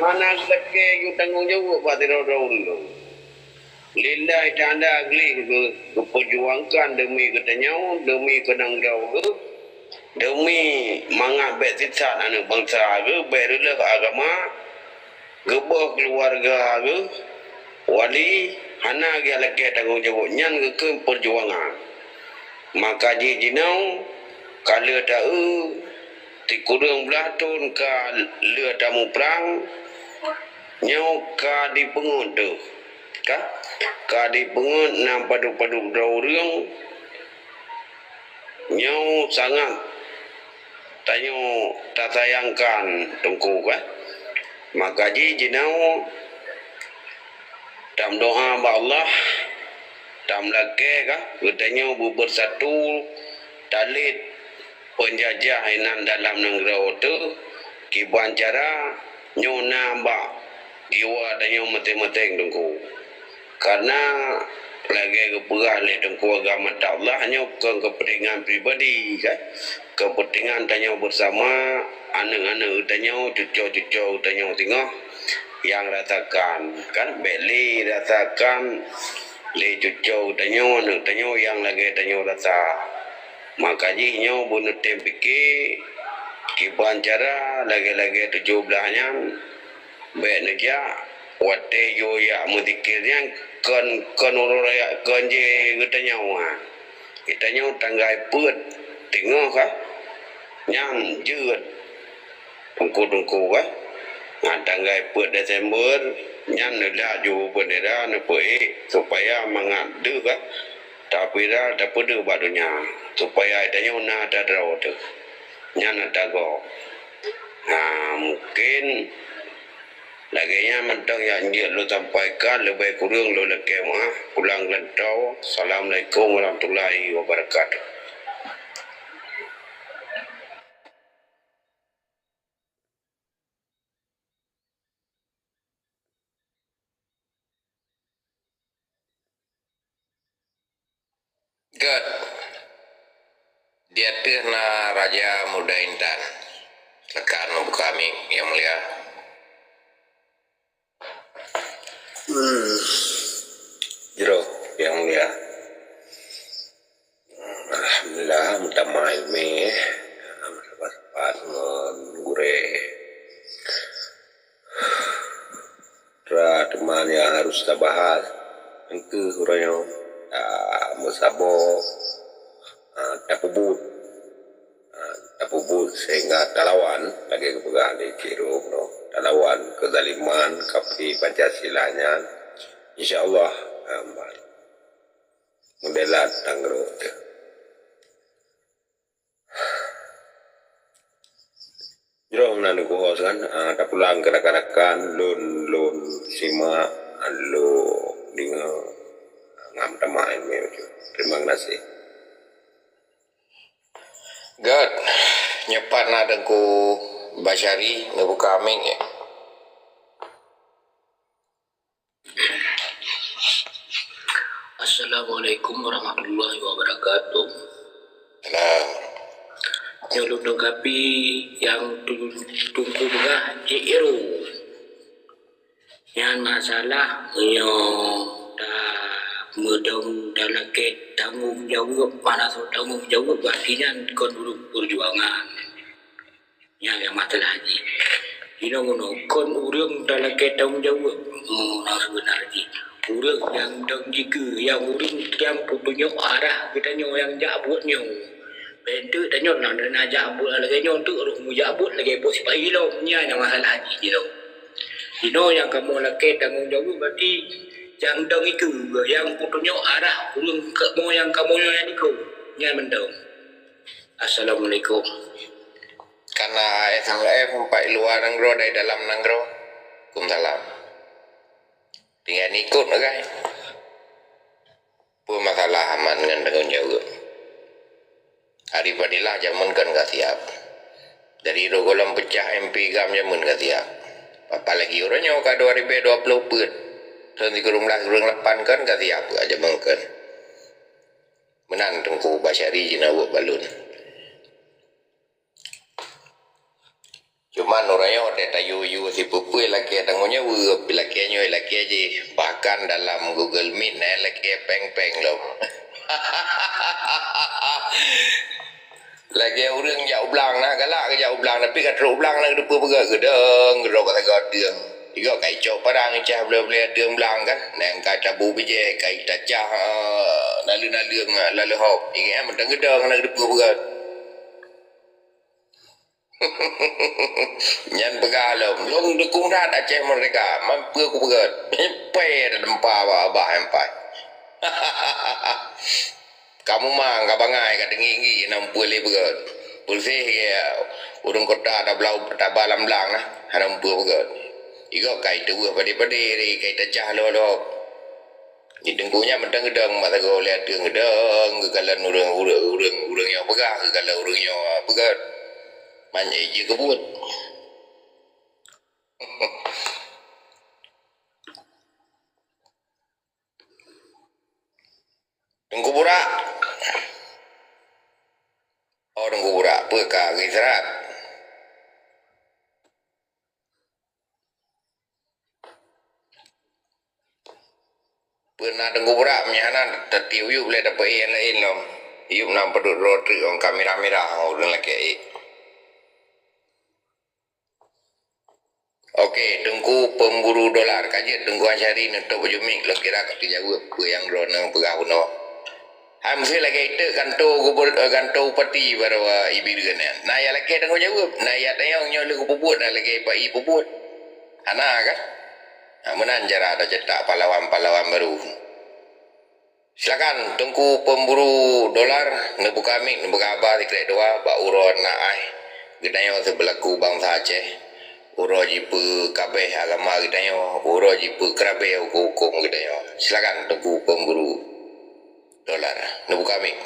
hana leke tanggung jawab buat tidak urung lillahi ta'ala agli perjuangkan demi katanya demi kenang jauh demi mangat bet sisat anak bangsa ke berulak agama gebah keluarga ke wali hana ge leke tanggung jawab nyan ke perjuangan maka ji jinau kala tau ti kurang belatun ka leu tamu perang nyau ka di pengut tu ka di pengut nam padu-padu daurang nyau sangat tanyo tak sayangkan tengku maka ji jinau tam doa ba Allah tam lake katanya bersatu talit penjajah inan dalam negara tu kiban cara nyona ba jiwa tanyo mate-mateng tengku karena lagi keperah le tengku agama tak Allah hanya kepentingan pribadi kepentingan tanyo bersama anak-anak tanyo cucu-cucu tanyo tengok yang rasakan beli rasakan le cucu tanyo anak tanyo yang lagi tanyo rasa maka jinyo bunuh tempiki kiban cara lagi-lagi 17-nya be neja wate yo ya mudikirnya kon uraya konje getanyo kitanyo tanggai put tengok nyam jeut tungku tanggai put Desember nyan dah ju bendera ne supaya mengadu tapi dah dapat badunya supaya itanyo na ada draw tu nyan ada go mungkin laginya mentang yang dia lo sampaikan lebih kurang lo lekemah pulang lentau. Assalamualaikum warahmatullahi wabarakatuh. God, dia na Raja Muda Intan, lekan kami yang mulia. Jero yang mulia. Alhamdulillah minta maaf me. Sabar-sabar gure. Teman yang harus kita bahas. Engke urang musabo tapubut sehingga talawan lagi kepegangan di Kiro talawan kezaliman kapi Pancasilanya insyaallah membela tanggro jero nan ko kan tapulang kerak-kerakan lun sima lo dinga ngam tamain me terima kasih God, nyepat na dengku Basyari nebu kami ya. Assalamualaikum warahmatullahi wabarakatuh. Salam. Nyolong dongkapi yang tunggu begah Jiro. Yang masalah tak medang dalam ke tanggung jawab mana so tanggung jawab artinya kon perjuangan yang masalah haji ini kon urang dalam ke tanggung jawab sebenarnya urang yang dang jika yang urang yang punya arah kita yang jabutnya bentuk tanya nak jabut lagi nyo tu urang jabut lagi bos pailo nya yang masalah haji yang kamu lagi tanggung jawab berarti yang dong itu yang putunya arah ulun ke mau yang kamu yang itu yang mendong. Assalamualaikum. Karena sang lain sampai luar nanggro dari dalam nanggro. Kumsalam. Tinggal ikut guys. Pun masalah aman dengan tanggung jawab. Hari padilah jamun kan gak siap. Dari rogolam pecah MP gam jamun gak siap. Apalagi orangnya ke 2020 pun. Nanti kurang 8 kan gak siap aja mungkin. Menan tengku Basyari jinawa balun. Cuman orangnya ada tayu si pupui laki tangunya wup laki nyoy laki aja bahkan dalam Google Meet laki peng-peng loh. Lagi orang jauh belang nah galak ke jauh belang tapi kat teruk belang nak depa bergerak gedeng gedok kata gadeng. Iga kai cok padang cah bela-bela deung belang kan. Nang kai tabu bije kai tacah lalu-lalu lalu hop. Iga mentang gedeng nak depa bergerak. Nyan begalom long dukung rat Aceh mereka mampu aku bergerak. Pe dempa abah empai. Kamu mah enggak bangai ka dengi nam pulih begot. Pulsih ya urang kota da blau da balam lang nah hanam pu begot. Igo kai tu padi-padi ri kai tacah lo. Dengkunya mentang gedang mata go lihat deung gedang gegalan urang yang pegah gegalan urang yang begot. Manyai je kebut. Tengku burak. Oh, tengku burak apa ka istirahat. Pernah tengku burak menyana tertiu yuk boleh dapat yang lain lom. Yuk nampak duduk rotri orang kamera-merah orang lagi. Okey, tengku pemburu dolar kaji tengku Ansyari nutup bujumik lo kira kat jawab apa yang drone pegahuno. Hamsil lagi itu kantor upati baru ibiran ya. Nah ya lagi tengku jawab. Nah ya tayang nyolong puput dah lagi pak i puput. Ana kan? Menanjar ada cetak pahlawan-pahlawan baru. Silakan tengku pemburu dolar nebuka mik nebuka apa tikrek doa ba uron naai. Gedayo sebelaku bangsa Aceh. Uro jipu kabeh agama gedayo, uro jipu kerabe hukum gedayo. Silakan tengku pemburu dolar nebuka mik.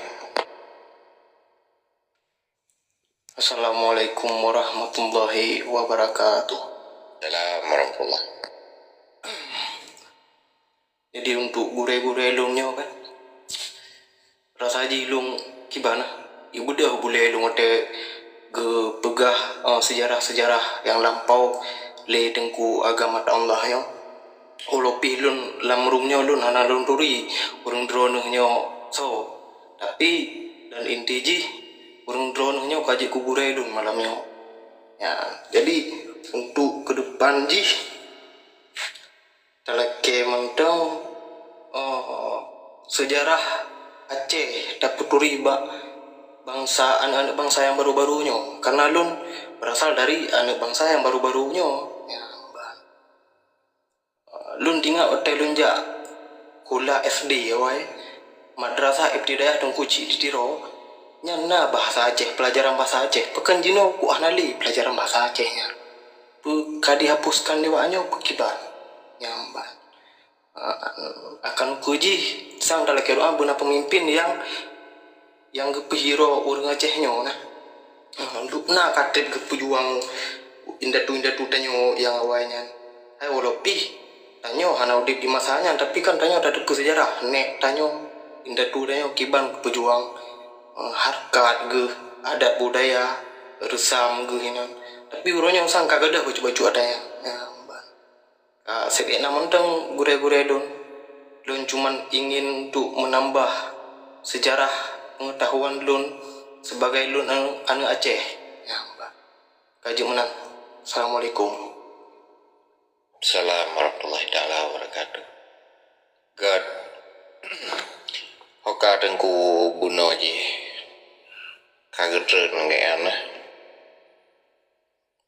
Assalamualaikum warahmatullahi wabarakatuh. Assalamualaikum warahmatullahi. Jadi untuk gure-gure lungnya kan, rasa aja lung kibana, ibu dah boleh lung ada ke pegah sejarah-sejarah yang lampau le tengku agama Allah nya. Ulo pilun lamrungnya lun hana lun turi urang dronenya so. Tapi dan inti ji urang dronenya kaji kubure lun malamnya. Ya, jadi untuk ke depan ji talake mentang sejarah Aceh dapat riba bangsa anak-anak bangsa yang baru-barunya karena lun berasal dari anak bangsa yang baru-barunya ya, lun tinggal hotel lun ja kula SD ya wai madrasah ibtidaiyah tengku ci di tiro nyana bahasa Aceh pelajaran bahasa Aceh pekan jino ku anali pelajaran bahasa Acehnya ka dihapuskan dewanya ku kibar nyamban akan kuji sang dalam keruan buna pemimpin yang kepihiro urang Acehnya nah lupna katet kepejuang indatu tanyo yang awalnya ayo lebih tanyo hana udip di masanya tapi kan tanyo ada ke sejarah nek tanyo indatu tanyo kiban kepejuang harkat ge adat budaya resam ge hinan tapi uronya sang kagadah baju-baju ada yang sekena mentang gure-gure lun cuman ingin untuk menambah sejarah pengetahuan lun sebagai lun anak Aceh ya mbak kaji menang. Assalamualaikum. Assalamualaikum warahmatullahi taala wabarakatuh. God hoka tengku buno ji kagetreun ngeana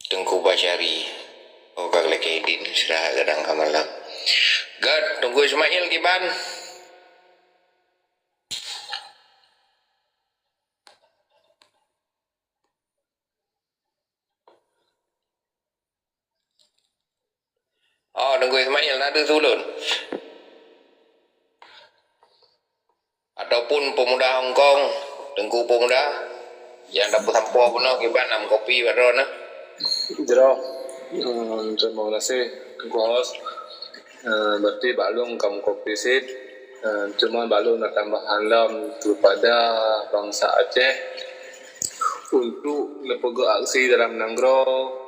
tengku Basyari hoka leke idin sirah gadang kamalam. God tunggu Ismail kiban. Oh, tunggu Ismail ada sulun. Ataupun pemuda Hong Kong, tengku pemuda yang dapat hampa puno kiban nam kopi baru na. Jero, terima kasih bos. Berarti balung kamu kopi sit. Cuma balung nak tambah halam kepada bangsa Aceh untuk lepego aksi dalam nanggro.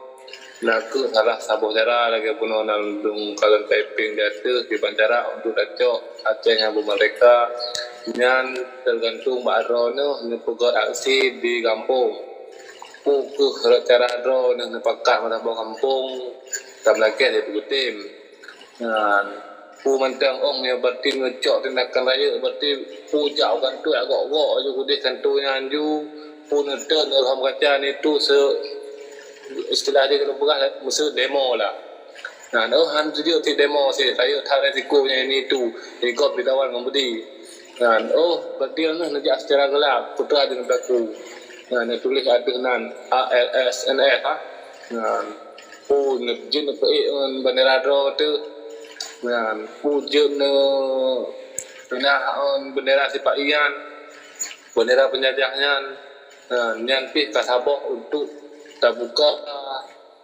Laku salah sabuh cara lagi puno nalung kalian typing data di bandara untuk daco Aceh yang mereka Nyan tergantung bakro ni pegot aksi di kampung. Pukuh cara dro ni pakat mata bawa kampung. Tam lagi dia pegutim. Nyan pu mantang ong ya berarti ngecok tindakan raya berarti pu jauh kan tu agak-agak je kudih kan tu nyan ju pu neten dalam kaca ni tu istilah dia kalau bukan mesti demo lah. Nah, han dia ti demo si saya tak resikonya ini tu ikut ditawan membudi. Nah, berarti nak secara gelap putra dengan berlaku. Nah, tulis ada nan ALSNF ha. Nah, pun jin bendera dro tu. Nah, pun jin bendera sipak ian, bendera penjajahnya. Nah, nyan pi kasabok untuk terbuka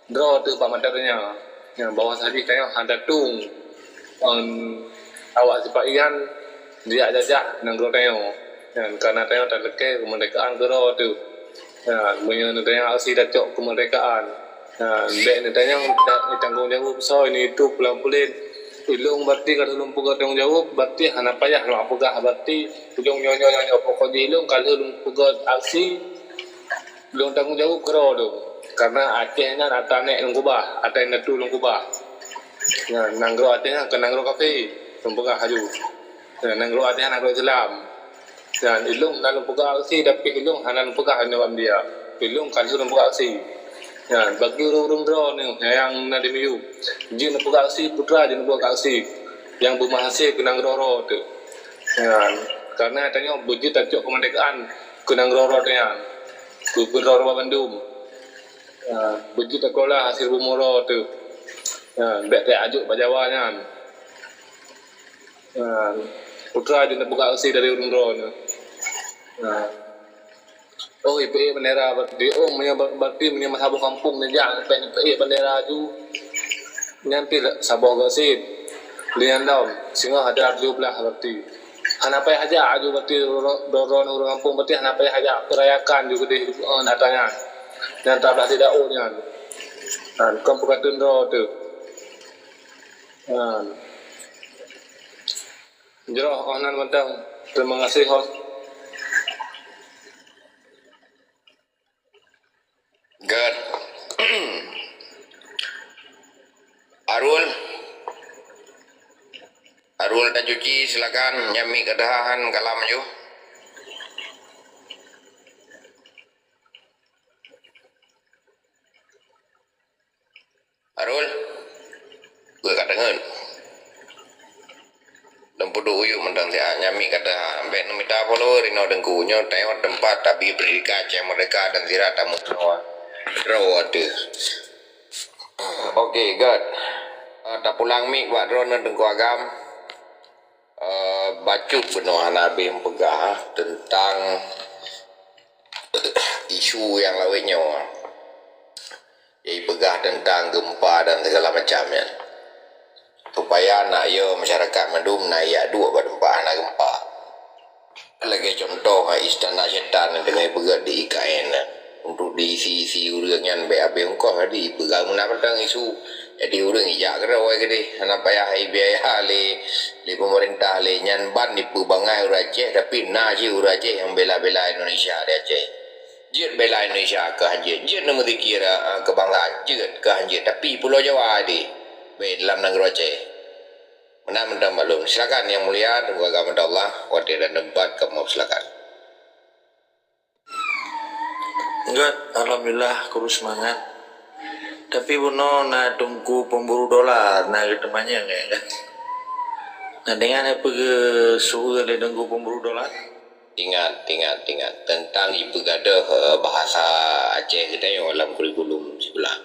draw tu pamaternya. Yang bawah tadi tengok ada tung awak sipak ian dia jajah nang draw tengok. Dan karena tengok tak leke kemerdekaan draw tu. Punya tengok aksi dacok kemerdekaan. Bek ni tengok tanggung jawab so ini itu pulang-pulang ilung berarti kalau belum pegang tanggung jawab berarti hana payah lah pegang berarti ujung nyonya pokok ilung kalau belum pegang aksi belum tanggung jawab kero tu karena Acehnya ada nek lungkubah ada netu lungkubah nanggro Acehnya ke nanggro kafe belum pegang haju nanggro Acehnya nanggro Islam dan ilung lalu pegang aksi tapi ilung hana pegang hanya dia ilung kalau belum pegang aksi. Ya, bagi orang-orang draw ni yang nak demiu, jin nak buat aksi putra jin buat aksi, yang bermahasiswa kenang roro tu. Ya, karena tanya bujit tajuk kemerdekaan kenang roro tu yang, Gubernur Bandung. Ya, bujit sekolah hasil bumuro tu. Ya, bek tak ajuk Jawa nya. Ya, putra jin nak buat aksi dari orang draw ni. Ya. IPA bendera berarti berarti punya sabung kampung ni jangan IPA bendera tu nanti sabung gasit lian daun sehingga ada 17 berarti hanapai aja aju berarti dorong orang kampung berarti hanapai aja perayakan juga di datanya dan tak tidak ohnya dan kampung tundro tu jero onan mentang terima kasih host. Good. Arul dan cuci silakan nyami kedahan kalam ju. Arul, gue kadengen. Dempudu uyuk mendang sia nyami kedahan. Ambek numita polo rino dengkunya tengok tempat tapi pendidikan Aceh Merdeka dan Zira Tamu Semua. Rawat. Okay, good. Tak pulang mi buat drone tengku agam. Bacut benar Nabi pegah tentang isu yang lawitnya. Ia pegah tentang gempa dan segala macamnya. Supaya nak ya masyarakat mendum nak ya dua berdempa nak gempa. Lagi contoh istana syaitan dengan pegah di IKN. Untuk diisi urangnya BAB engkau tadi pegang nak tentang isu jadi urang ijak kera wai gede ana payah biaya le pemerintah le nyan ban di Bangai Aceh tapi na ji Aceh yang bela-bela Indonesia di Aceh jit bela Indonesia ke hanjit jit nama dikira kebanggaan jit ke hanjit tapi Pulau Jawa di dalam negara Aceh menang maklum silakan yang mulia tunggu agama Allah wakil dan tempat kamu silakan. Enggak, alhamdulillah kurus semangat. Tapi buno na tunggu pemburu dolar na ketemannya enggak kan? Nah dengan apa ke suhu le tunggu pemburu dolar? Ingat tentang ibu gada bahasa Aceh kita yang dalam kurikulum sebelah.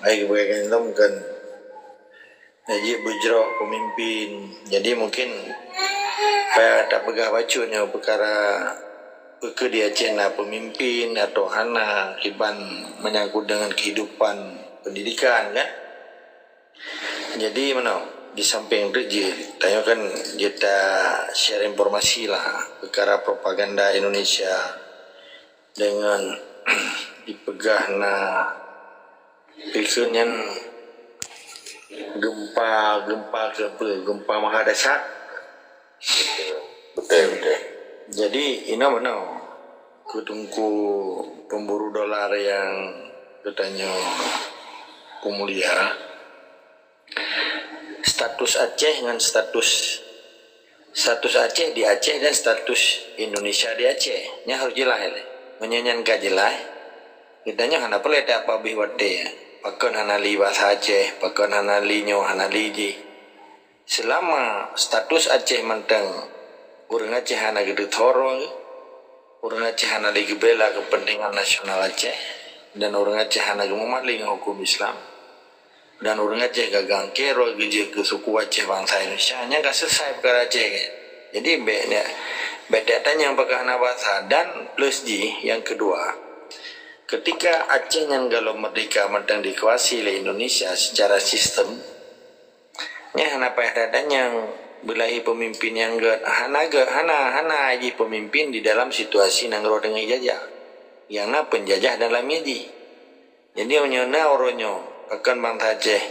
Baik bagian itu kan. Najib Bujro pemimpin. Jadi mungkin saya tak pegah bacunya perkara ke di Aceh na pemimpin atau hana kiban menyangkut dengan kehidupan pendidikan kan. Jadi mana di samping itu tanya kan kita share informasi lah perkara propaganda Indonesia dengan dipegah na pikirnya gempa mahadasyat Betul. Jadi ini mana ketungku pemburu dolar yang katanya pemulia status Aceh dengan status Aceh di Aceh dan status Indonesia di Aceh nya harus jelas ya menyanyian jelas kitanya hana perlu ada apa bihwate ya pakon hana li bahasa Aceh pakon hana li nyo hana li ji selama status Aceh mentang urang Aceh hana gitu thoro urang Aceh hana li bela kepentingan nasional Aceh dan urang Aceh hana memali hukum Islam dan orang Aceh gagang kero ke suku Aceh bangsa Indonesia nya gak selesai perkara Aceh kan. Jadi beda tanya pakai bahasa dan plus yang kedua ketika Aceh yang kalau merdeka mentang dikuasai oleh Indonesia secara sistem nya apa yang belahi pemimpin yang hana aji pemimpin di dalam situasi nanggro dengan jajah yang penjajah dalam ini jadi onyona oronyo akan bangsa Aceh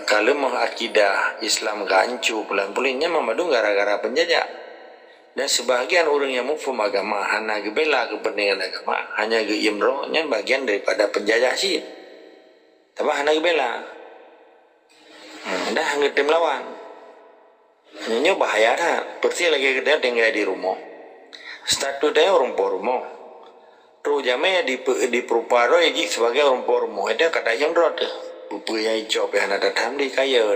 kalau mau akidah Islam gancu pelan-pelannya memadu gara-gara penjajah dan sebagian orang yang mufum agama hanya gebela kepentingan agama hanya geimro nya bagian daripada penjajah sih tapi hanya gebela dah ngetim lawan nyonya bahaya dah persi lagi kita tinggal di rumah status dia orang rumah tu jamnya di peruparo ini sebagai orang pormo ada kata yang rot buku yang hijau yang ada dalam di kaya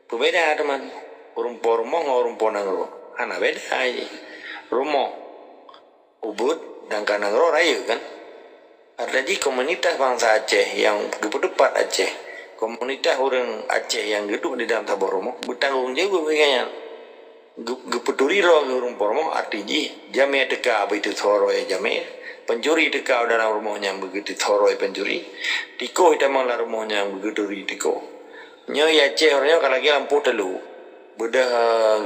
berbeda teman orang pormo orang ponangro anak beda aja rumah ubud dan kanangro raya kan ada di komunitas bangsa Aceh yang depan Aceh komunitas orang Aceh yang gedung di dalam tabor rumah bertanggung jawab begini gepeduli roh orang pormo artinya jamnya teka itu thoro ya jamnya pencuri dekau dalam rumahnya yang begitu thoroi pencuri tiko kita malah rumahnya yang begitu tiko nyo ya Aceh orangnya kalau lagi lampu telu bedah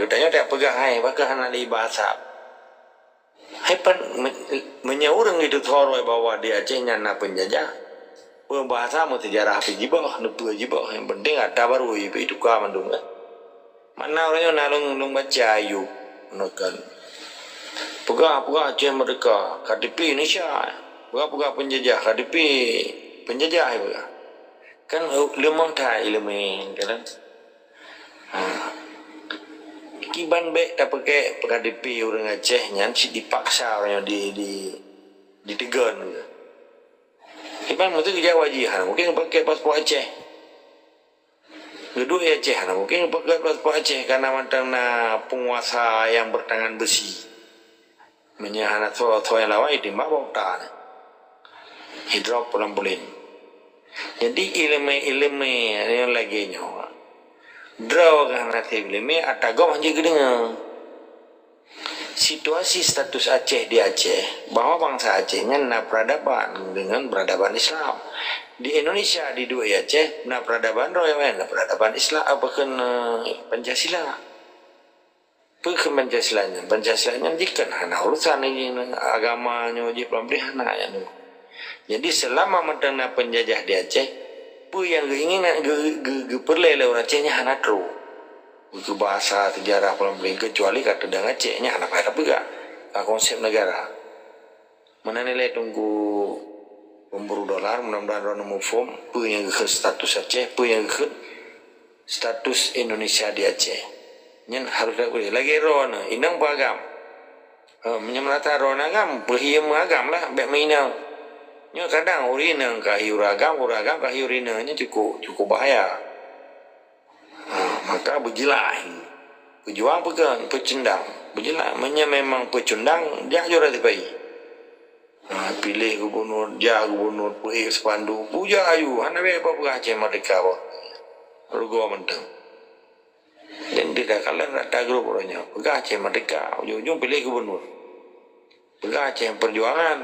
katanya tak pegah hai bakal hana li bahasa hai pan menyaurang itu thoroi bahwa di Aceh nyana penjajah bahasa mau sejarah api jibah nupu jibah yang penting ada baru itu kah mandung mana orangnya nalung baca ayu nokan pegah Aceh merdeka KDP Indonesia pegah penjajah KDP penjajah pegah kan lemah tak ilmu kan kiban be tak pakai KDP orang Aceh nyan si dipaksa orang di tegan kiban mesti kerja wajihan mungkin pakai paspor Aceh kedua Aceh mungkin pakai paspor Aceh karena mantang penguasa yang bertangan besi menyahana thoi yang lawan itu mabok tan hidrop pelan-pelan jadi ilmu yang lagi nyawa draw kan nanti ilmu atagom hanya gedeng situasi status Aceh di Aceh bahwa bangsa Acehnya na peradaban dengan peradaban Islam di Indonesia di dua Aceh na peradaban royawan na peradaban Islam bahkan Pancasila Pancasilanya dikan hana urusan ini agamanya wajib pemerintah ya jadi selama mendana penjajah di Aceh pu yang keinginan perlele orang Acehnya hana tru ke bahasa sejarah pemerintah kecuali kata dengan Acehnya hana pada pega konsep negara mana nilai tunggu pemburu dolar mudah-mudahan orang mufum pu yang ke status Aceh pu yang ke status Indonesia di Aceh nyen harus lagi rona inang pagam menyemrata rona agam berhiam agam lah bek minang nyo kadang urinang kahiu ragam kahiu rinangnya cukup bahaya maka berjelah pejuang pegang pecendang berjelah memang pecundang dia jura tipai pilih gubernur puih sepandu puja ayu hana be apa Aceh merdeka apa rugo mentang dan tidak kalah ada grup orangnya pegah Aceh merdeka ujung-ujung pilih gubernur pegah Aceh perjuangan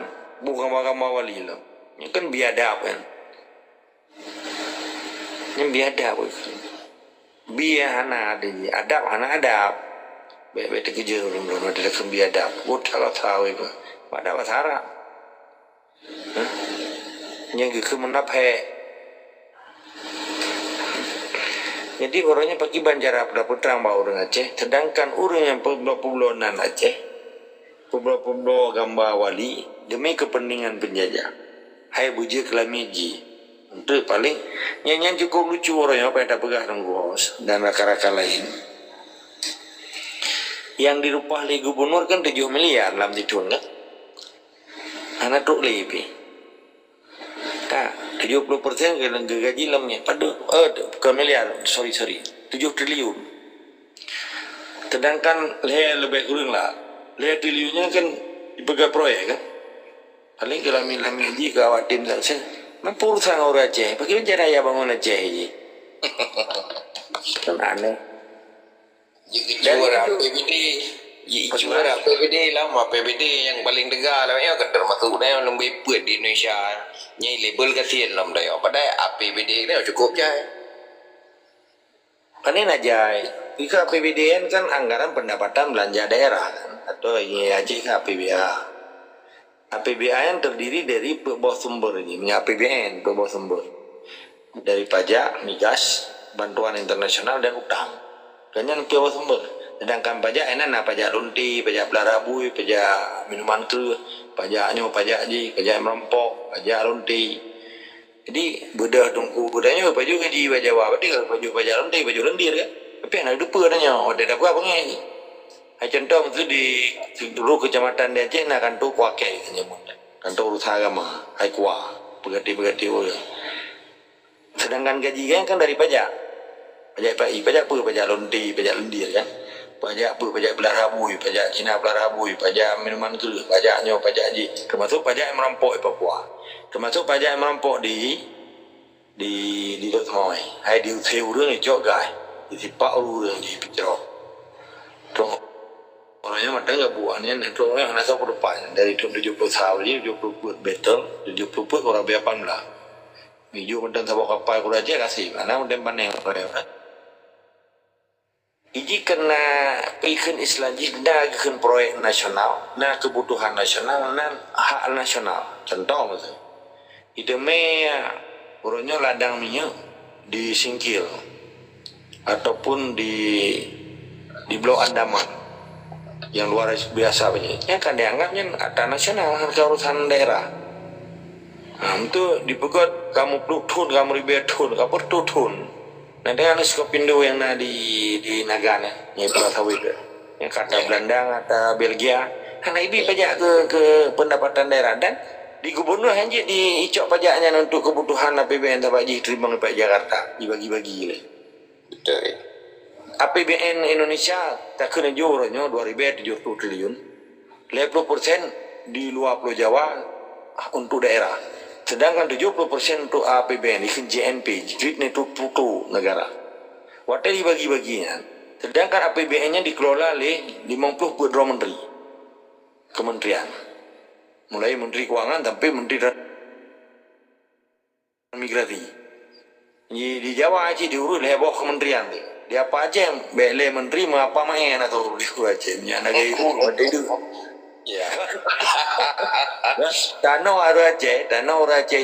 bukan mahkamah wali lah ini kan biadab kan ini biadab biar hana adab bete kerja orang ada biadab kalau tahu itu pada wasara yang ke menap he Jadi orangnya pakai banjara pada putrang bau dengan Aceh, sedangkan orang yang pulau-pulauan Aceh, pulau-pulau gambar wali demi kepentingan penjajah. Hai buji kelamiji. Untuk paling nyanyian cukup lucu orangnya pada pegah nungguos dan raka-raka lain. Yang dirupah oleh gubernur kan 7 miliar dalam ditun kan? Anak truk lebih. Tak, 70% ke gaji lemnya. Bukan miliar, sorry. 7 triliun. Sedangkan lebih kurang lah. Triliunnya kan dipegang proyek kan? Paling kalau lami di kawatin saya. Mampu urusan orang Aceh. Bagaimana cara ya bangun Aceh ini? Kan aneh. Juara APBD. Juara APBD lama APBD yang paling tegak lah ya kan termasuk yang lebih puat di Indonesia. Nyai label kasihan lah dah. Padahal APBD ni cukup je. Panen aja. Jika APBDN kan anggaran pendapatan belanja daerah kan? Atau ini aja ke APBA. APBA yang terdiri dari bawah sumber ini, APBN bawah sumber dari pajak, migas, bantuan internasional dan utang. Dan yang bawah sumber. Sedangkan pajak enak pajak lunti, pajak belarabui, pajak minuman keruh, pajaknya pajak ji, pajak merampok, pajak lunti. Jadi bedah tungku bedanya baju gaji pajak apa dia baju pajak lunti, baju lendir kan. Tapi anak dupa adanya, ada dapat apa ni? Contoh itu di dulu kecamatan di Aceh nak kantor kuakai kantor usaha agama hai kuah pegati sedangkan gaji kan dari pajak pajak lonti pajak lendir kan pajak belarabui pajak Cina belarabui pajak minuman keruh pajaknya pajak ji termasuk pajak yang merampok di Papua termasuk pajak yang merampok di Lot Moy hai di Seurang di Jok guys di Sipak Urang di Picero orangnya macam nggak buahnya itu orang yang nasa perlupaannya dari 70 tahun ini 70 put betul 70 put orang biapan lah hijau macam sabuk kapal kurang aja kasih mana macam panen orang ini kena ikan Islam jika ikan proyek nasional na kebutuhan nasional na hak nasional contoh macam itu orangnya ladang minyak di Singkil ataupun di Blok Andaman yang luar biasa begini, yang kan dianggapnya ada nasional urusan daerah. Nah, itu dipegot kamu plutun, kamu ribetun, kamu pertutun. Nah, dengan skopindo yang ada di Nagana, yang bahasa Wida, yang kata Belanda, kata Belgia, karena ini pajak ke pendapatan daerah dan di gubernur hanya diicok pajaknya untuk kebutuhan APBN tak bagi terima oleh Pak Jakarta, dibagi-bagi le. Betul. APBN Indonesia tak kena jualnya 2.700 triliun. 50% di luar Pulau Jawa untuk daerah. Sedangkan 70% untuk APBN di JNP, duit itu putu negara. Waktu dibagi-baginya. Sedangkan APBN-nya dikelola oleh 50 perdana menteri. Kementerian. Mulai Menteri Keuangan sampai Menteri Migrasi. Di Jawa aja diurus heboh kementerian tu. Dia apa aja yang bele menteri mengapa main atau di Aceh ni anak ibu ada itu. Ya. Tanah orang Aceh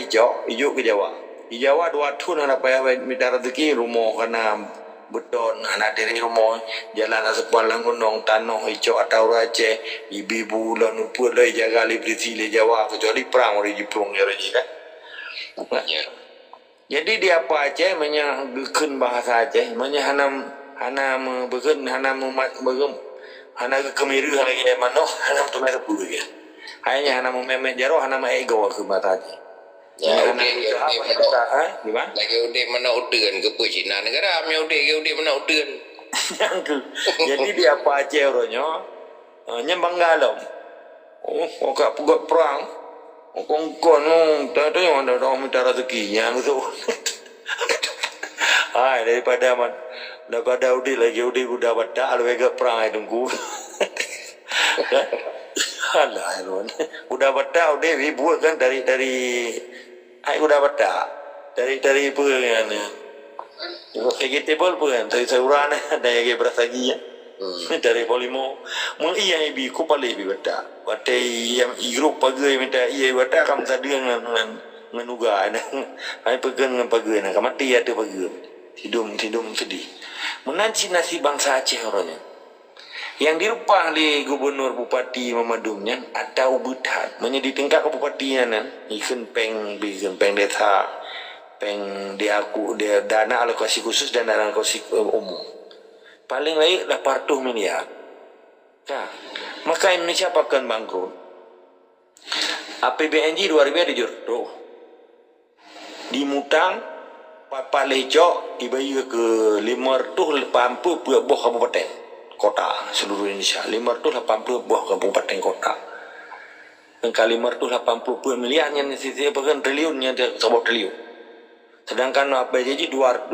hijau ke Jawa. Di Jawa 2 tahun anak payah minta rezeki rumah kena beton anak dari rumah jalan sepalang gunung tanah hijau atau orang Aceh ibu-ibu lan upur lai jaga li berisi le Jawa kecuali perang orang Jepang ya kan. Ya. Jadi dia apa Aceh menyageun bahasa Aceh menyahanam hanam begeun hanam begem hanam kemiru lagi mana hanam tu merah puluh ya. Hanya hanam memet jaro hanam ego ke bahasa Aceh. Ya, udah gimana? Lagi udah mana udan ke Cina negara, amnya udah mana udan. Jadi dia apa Aceh orangnya nyembang galom. Oh, kak pugat perang. Kongkon tak yang ada orang minta rezekinya gitu. Daripada udah badak lu agak perang ai tunggu. Alah lu. Udah badak udah ibu kan dari ai udah badak. Dari pengan. Vegetable pun dari sayuran ada yang berasa gila. Dari polimo mung iya ibi ku pale ibi bata wate yang igro pagai minta iya bata kam tadi ngan uga ai pegang ngan pagai na kamati ada pagai Tidum sedih. Menanci nasi bangsa Aceh orangnya. Yang dirupah oleh gubernur bupati Mamadumnya ada ubutan. Menjadi tingkat bupatinya nan, ikan peng desa, peng dia dana alokasi khusus dan dana alokasi umum. Paling lain 800 miliar. Nah, maka Indonesia akan bangkrut. APBNJ 2000 dijur tuh. Dimutang Pak Lejo dibagi ke 580 buah kabupaten kota seluruh Indonesia. 580 buah kabupaten kota. Engkau 580 miliar yang sisi bahkan triliunnya sebuah triliun. Sedangkan APBNJ 2000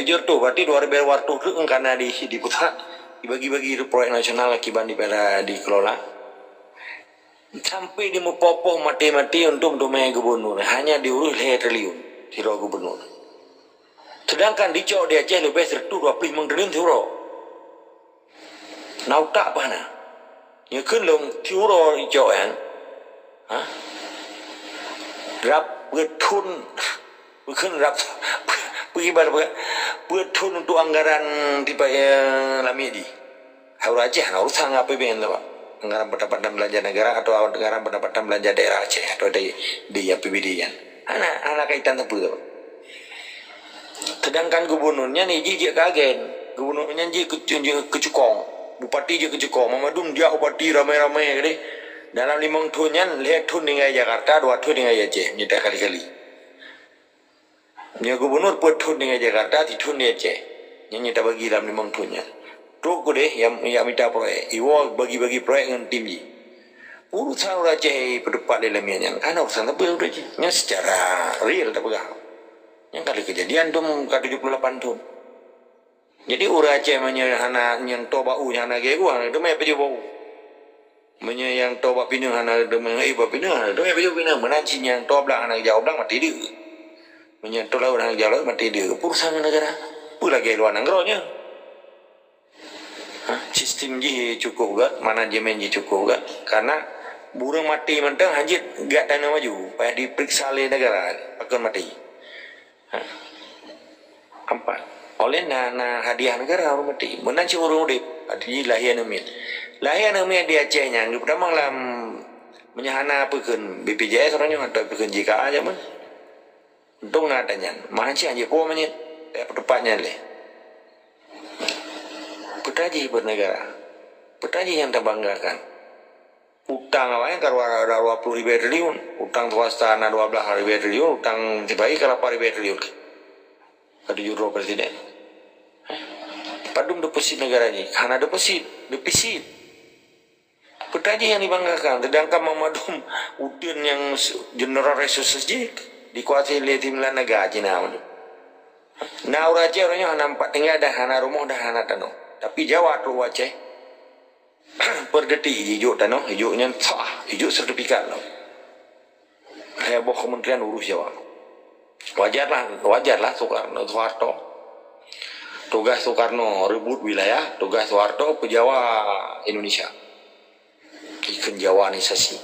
dijur tuh, berarti 2000 waktu itu karena di pusat dibagi-bagi proyek nasional akibat dikelola. Sampai dia mempopoh mati-mati untuk domain gubernur. Hanya diurus 2 triliun di roh gubernur. Sedangkan di Aceh di Aceh lebih 125 triliun euro. Nau tak apa na? Ya kan long euro di Aceh kan? Hah? Rap bertun, bukan rap pergi pada bertun untuk anggaran di lami di. Haur Aceh, nah urusan APBN lah pak. Anggaran pendapatan belanja negara atau anggaran pendapatan belanja daerah Aceh atau di APBD kan? Anak kaitan apa tu? Sedangkan gubernurnya ni je kaget. Gubernurnya je kecukong. Bupati je kecukong. Mamadum dia bupati ramai-ramai kali. Dalam 5 tahunnya lihat tahun dengan Jakarta, 2 tahun dengan Aceh. Nyata kali-kali. Nya gubernur per tahun dengan Jakarta, 3 tahun di Aceh. Nyata bagi dalam 5 tahunnya. Terus ko deh yang minta proyek. Iwo bagi-bagi proyek dengan tim je. Urusan orang Aceh berdepan dalam yang kan urusan apa udah je. Nya secara real tak pegang. Yang kali kejadian tu muka 78 tahun. Jadi orang Aceh anak yang toba nya anak gego anak demai peju bau. Yang toba pinang anak demai iba pinang demai peju pinang menanci yang toba anak jauh belang mati dia. Tola anak jauh mati dia. Urusan negara. Pula gaya luar nanggronya. Sistem je cukup gak, manajemen je cukup gak. Karena burung mati mentang hajit gak tanah maju. Payah diperiksa oleh negara akan mati. Empat. Oleh na hadiah negara orang mati. Menanci orang udip. Hadiah lahir namin. Lahir namin di Acehnya. Pertama lah menyahana pekan BPJS orangnya atau pekan JKA aja man. Untung nak tanya. Manci anjir po menyit. Tepatnya leh. Petaji bernegara. Petaji yang terbanggakan. Utang awalnya kalau ada 20 ribu triliun, utang swasta ada 12 ribu triliun, utang dibagi kalau 8 ribu triliun. Ada euro presiden. Padum deposit negara ini, karena deposit. Petaji yang dibanggakan, sedangkan Mamadum Udin yang general resources je dikuasai oleh timlan negara Cina. Nah orang Aceh orangnya nampak tinggal dah hana rumah dah hana tanah. Tapi Jawa tu Aceh. Per detik hijau tanah, hijaunya sah, hijau sertifikat lah. Heboh kementerian urus Jawa. Wajarlah Soeharto. Tugas Soekarno rebut wilayah, tugas Soeharto pejawa Indonesia. Ikan Jawanisasi.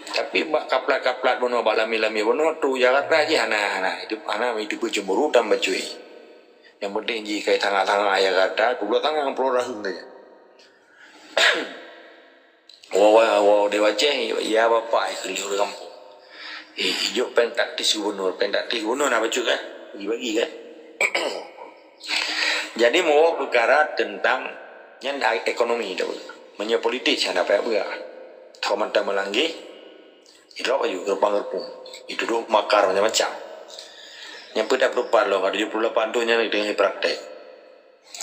Tapi kaplat bono balami-lami bono tu Jakarta aja hana hidup cemburu dan bacui. Yang penting jika tengah-tengah Jakarta, dua tengah pulau rahung saja. Wow Dewa Aceh ya bapak keliru kampung. Hijau pentaktis gubernur apa juga bagi kan. Jadi mau perkara tentang yang ekonomi dah. Menye politik sana apa ya? Tahu mantap melanggi. Itu apa juga gerbang-gerbang. Itu dulu makar macam-macam. Yang pada berupa loh, ada 78 tu yang dengan praktek.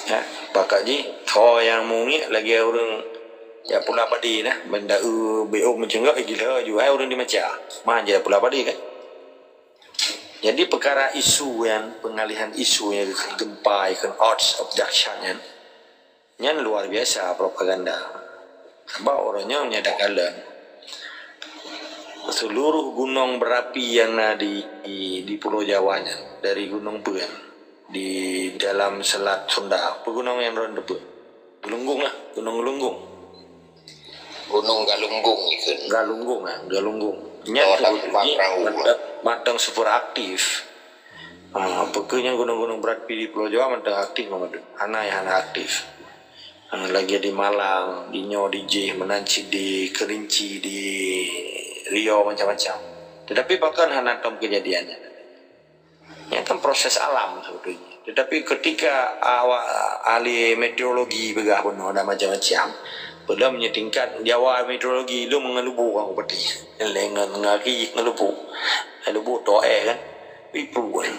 Ya, pakak ji, kau yang mungkin lagi orang ya pula padi nah, benda BO macam gak gila juga orang di macam. Manja pula padi kan. Jadi perkara isu yang pengalihan isu yang gempa, kan odds abduction yang luar biasa propaganda. Sebab orangnya menyatakan seluruh gunung berapi yang ada di Pulau Jawanya dari Gunung Puan di dalam Selat Sunda, pegunung yang rendah, Galunggung lah, Gunung Galunggung. Gunung Galunggung ikut. Galunggung. Nyat matang super aktif. Pokoknya gunung-gunung berat di Pulau Jawa mantap aktif Mamadun. Hana aktif. Lagi di Malang, di Nyo, di J, Menanci, di Kerinci, di Riau macam-macam. Tetapi bahkan hana tom kejadiannya. Ini kan proses alam sebetulnya. Tetapi ketika ahli meteorologi begah benar dan macam-macam, belum menyetingkan Jawa meteorologi lu mengelubu orang peti. Lengan ngaki ngelubu doa kan. Ibu kan.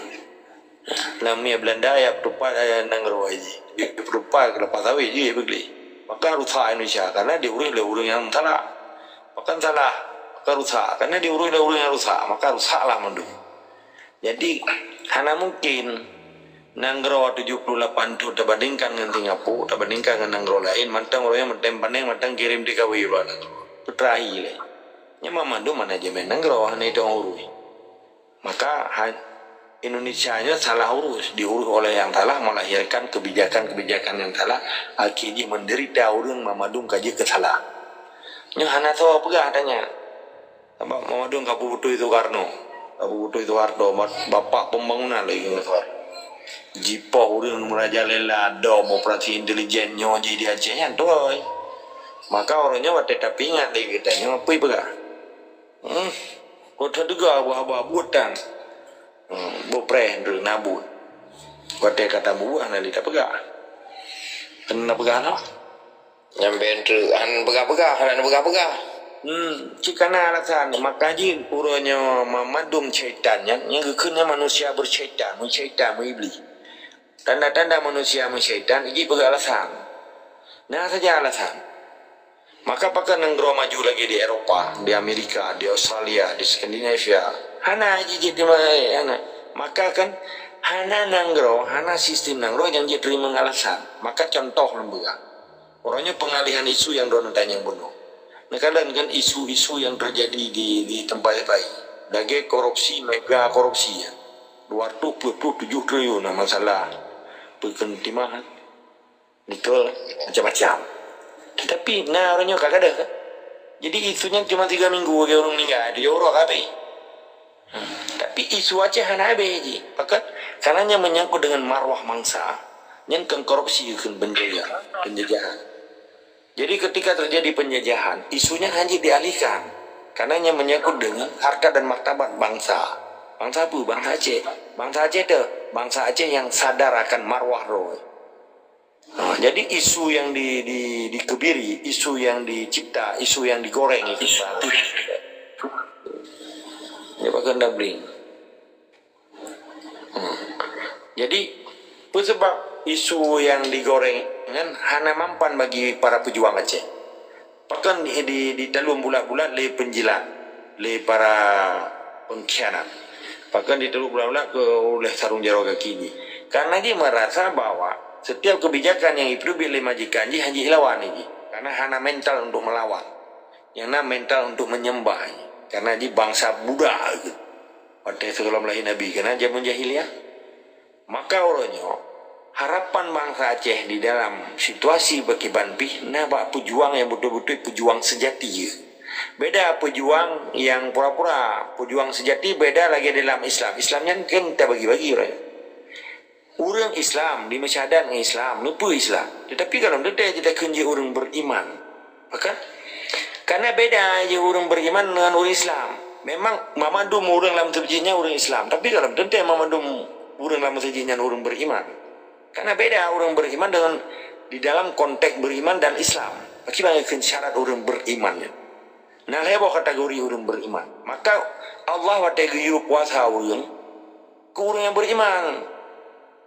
Namanya Belanda ya berupa nanggro aja. Berupa kelapa sawit je begli. Maka rusak Indonesia karena diurus oleh orang yang salah. Bahkan salah, maka rusak karena diurus oleh orang yang rusak, maka rusaklah mandu. Jadi hana mungkin nanggro 78 tu terbandingkan dengan Singapura, terbandingkan dengan nanggro lain, mantang orang yang mantang kirim di kawin luar nanggro. Terakhir le. Nya mamandu manajemen nanggro hana itu urus. Maka Indonesia-nya salah urus, diurus oleh yang salah, melahirkan kebijakan-kebijakan yang salah, akhirnya menderita orang mamadung kaji kesalah. Nya hana tahu apa adanya. Apa mamadung kapubutu itu Karno, kapubutu itu Wardo, bapak pembangunan lagi ngeluar. Jipo orang merajalela do operasi intelijen nyoji di Acehnya doy. Maka orangnya waktu tapi ingat lagi kita apa ibaga. Kota juga buah buatan. Bopre ndul nabu. Wate kata buah nali tak pegah. Kena pegah no? Nyampe entre han pegah-pegah, han pegah-pegah. Cikana alasan makaji uranya mamadum syaitannya yang kena manusia bersyaitan, iblis. Tanda-tanda manusia mensyaitan ini pegah alasan. Nah saja alasan. Maka pakai nenggro maju lagi di Eropa, di Amerika, di Australia, di Skandinavia. Hana jadi hana. Maka kan hana nanggro, hana sistem nanggro yang jadi terima alasan. Maka contoh lembaga. Orangnya pengalihan isu yang dono tanya yang bunuh. Nah kadang kan isu-isu yang terjadi di tempat lain. Dage korupsi, mega korupsi ya. 227 triliun masalah perkentimahan, nikel macam-macam. Tetapi nah orangnya kagak ada kan. Jadi isunya cuma 3 minggu bagi orang meninggal di Euro kabeh. Tapi isu Aceh hana abeji. Pakat karenanya menyangkut dengan marwah mangsa, yang korupsi kan penjajahan. Jadi ketika terjadi penjajahan, isunya hanya dialihkan. Karenanya menyangkut dengan harkat dan martabat bangsa. Bangsa apa? Bangsa Aceh. Bangsa Aceh itu bangsa Aceh yang sadar akan marwah roh. Jadi isu yang dikebiri, isu yang dicipta, isu yang digoreng itu satu. Dia pakai dabling. Jadi sebab isu yang digoreng kan hana mampan bagi para pejuang Aceh. Bahkan di dalam bulat-bulat le penjilat, le para pengkhianat. Bahkan di dalam bulat-bulat ke oleh sarung jaro kaki ini. Karena dia merasa bahwa setiap kebijakan yang itu bila majikan dia hanya lawan ini. Karena hana mental untuk melawan. Yang na mental untuk menyembah. Karena dia bangsa Buddha gitu. Pada sebelum lahir Nabi karena zaman jahiliyah. Maka orangnya harapan bangsa Aceh di dalam situasi bagi banpih bak pejuang yang betul-betul pejuang sejati. Beda pejuang yang pura-pura, pejuang sejati beda lagi dalam Islam. Islamnya kan kita bagi-bagi orang. Orang Islam di masyadat Islam, lupa Islam. Tetapi kalau kita kunci orang beriman. Maka karena beda aja orang beriman dengan orang Islam. Memang mamadum orang dalam sejinya orang Islam. Tapi kalau tentu mamadum orang dalam sejinya orang beriman. Karena beda orang beriman dengan di dalam konteks beriman dan Islam. Bagaimana syarat orang berimannya? Nah, lewat kategori orang beriman. Maka Allah kategori puasa orang ke orang yang beriman.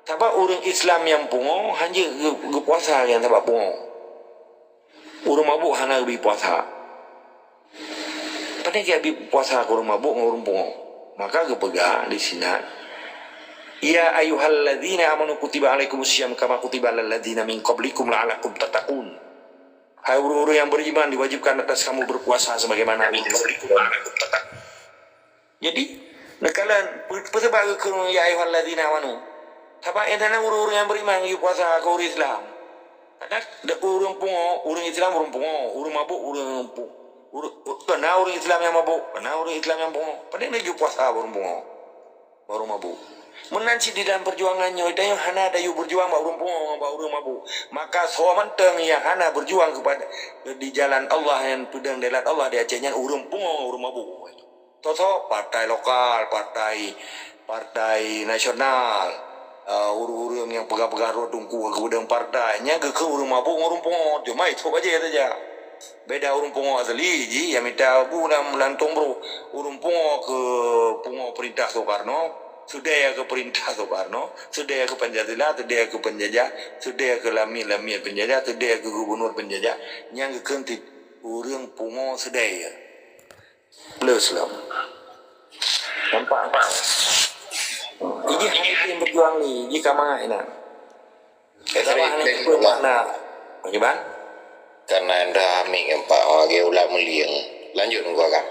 Sebab orang Islam yang pungo hanya puasa yang sebab pungo. Orang mabuk hanya lebih puasa. Pada dia puasa kurang mabuk ngurung pungo. Maka kepegah di sini. Ya ayyuhalladzina amanu kutiba alaikumussyam kama kutiba alal ladzina min qablikum la'alakum tattaqun. Hai orang-orang yang beriman diwajibkan atas kamu berpuasa sebagaimana min qablikum la'alakum tattaqun. Jadi, nakalan persebab ke ya ayyuhalladzina amanu. Apa entana orang-orang yang beriman yang puasa ke orang Islam. Ada orang pungo, orang Islam orang pungo, orang mabuk orang pungo. Kena orang Islam yang mabuk, kena orang Islam yang bungo. Padahal dia puasa baru bungo, baru mabuk. menanci di dalam perjuangannya itu yang hana dayu berjuang ba urang pungo ba urang mabu maka so manteng yang hana berjuang kepada di jalan Allah yang pedang delat Allah di Acehnya urang pungo urang mabu toto partai lokal partai nasional urang yang pegang-pegang rodungku kemudian partainya ke urang mabu urang pungo cuma itu aja saja beda urang pungo asli ji yang minta bulan melantong bro urang pungo ke pungo perintah Soekarno sudah ya ke perintah Soekarno, sudah ya ke Pancasila, sudah ya ke penjajah, sudah ya ke lamir penjajah, sudah ya ke gubernur penjajah, yang ke kentit urang pungo sudah ya. Plus lah. Nampak? Ini hari yang berjuang ni, ini kamang ina. Sama ni pun makna. Bagaimana? Karena anda ambil empat orang ulah meliang. Lanjut gua kan.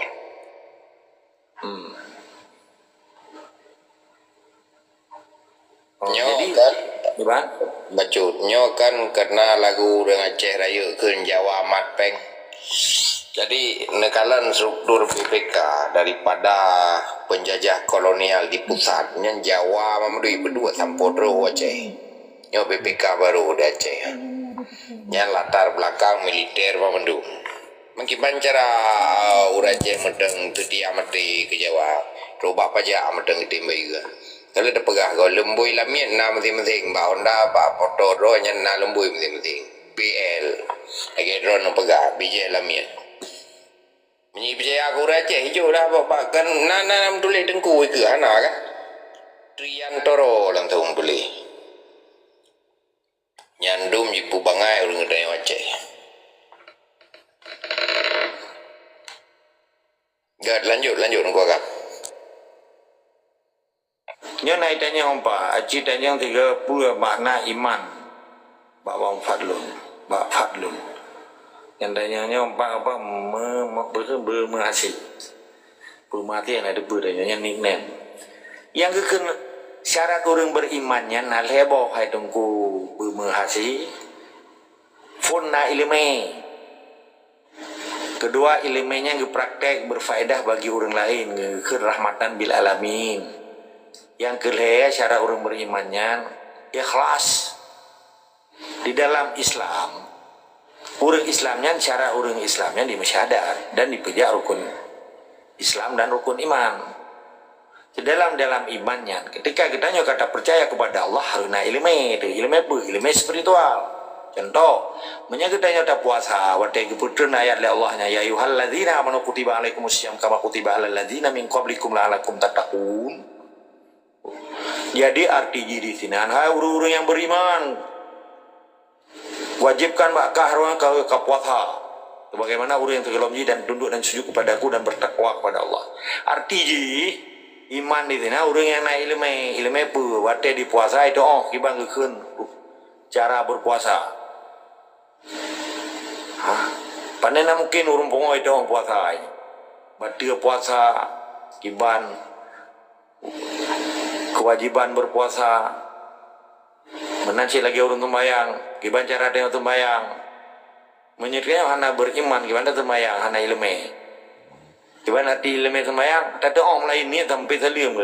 Jadi, kan gimana? bacutnya kan karena lagu dengan Aceh Raya ke Jawa Amat Peng. Jadi nekalan struktur PPK daripada penjajah kolonial di pusatnya Jawa memenuhi berdua Sampodro Aceh. Nyo PPK baru di Aceh. Yang latar belakang militer memendu. Mungkin cara Aceh medeng tu dia mati ke Jawa. Robak pajak medeng timba juga. Kalau ada pegah kau lembui lamian na masing-masing ba Honda ba motor ro nya na lembui masing-masing BL lagi drone pegah BJ lamian menyi percaya aku Aceh hijau lah bapak kan na tulis dengku ke ana kan Triantoro langsung tulis nyandum jipu bangai urang dari Aceh gad lanjut gua kan Nyo naik tanya ompa, aci tanya 30 makna iman. Bawang fadlun, bak fadlun. Yang tanya ompa apa bermahasih. Bermati yang ada beranya nickname. Yang keken syarat orang berimannya nal heboh hai tungku bermahasih. Funna ilme. Kedua ilmenya praktek berfaedah bagi orang lain, kerahmatan bil alamin. Yang kedua cara orang berimannya ikhlas di dalam Islam. Orang Islamnya cara orang Islamnya dimasyadar dan dipejak rukun Islam dan rukun iman. Di dalam imannya, ketika kita kata percaya kepada Allah haruna ilmu itu ilmu apa? Ilmu spiritual. Contoh, kita nyata puasa, waktu keputusan ayat Allahnya ya ayyuhalladzina amanu kutiba alaikumussyam kama kutiba alal ladzina min qablikum la'alakum tattaqun. Jadi arti di sini, hai orang-orang yang beriman, wajibkan bakah ruang kau puasa. Bagaimana orang yang tergelomji dan tunduk dan sujud kepadaku dan bertakwa kepada Allah. Arti iman di sini, orang yang naik ilmu apa? Waktu di puasa itu kibang kekun cara berpuasa. Pandai mungkin orang pongo itu puasa. Batia puasa kiban kewajiban berpuasa menanci lagi orang tumbayang gimana cara dia tumbayang menyediakan hana beriman gimana tumbayang hana ilmu gimana arti ilmu tumbayang tak ada orang lain ni sampai salim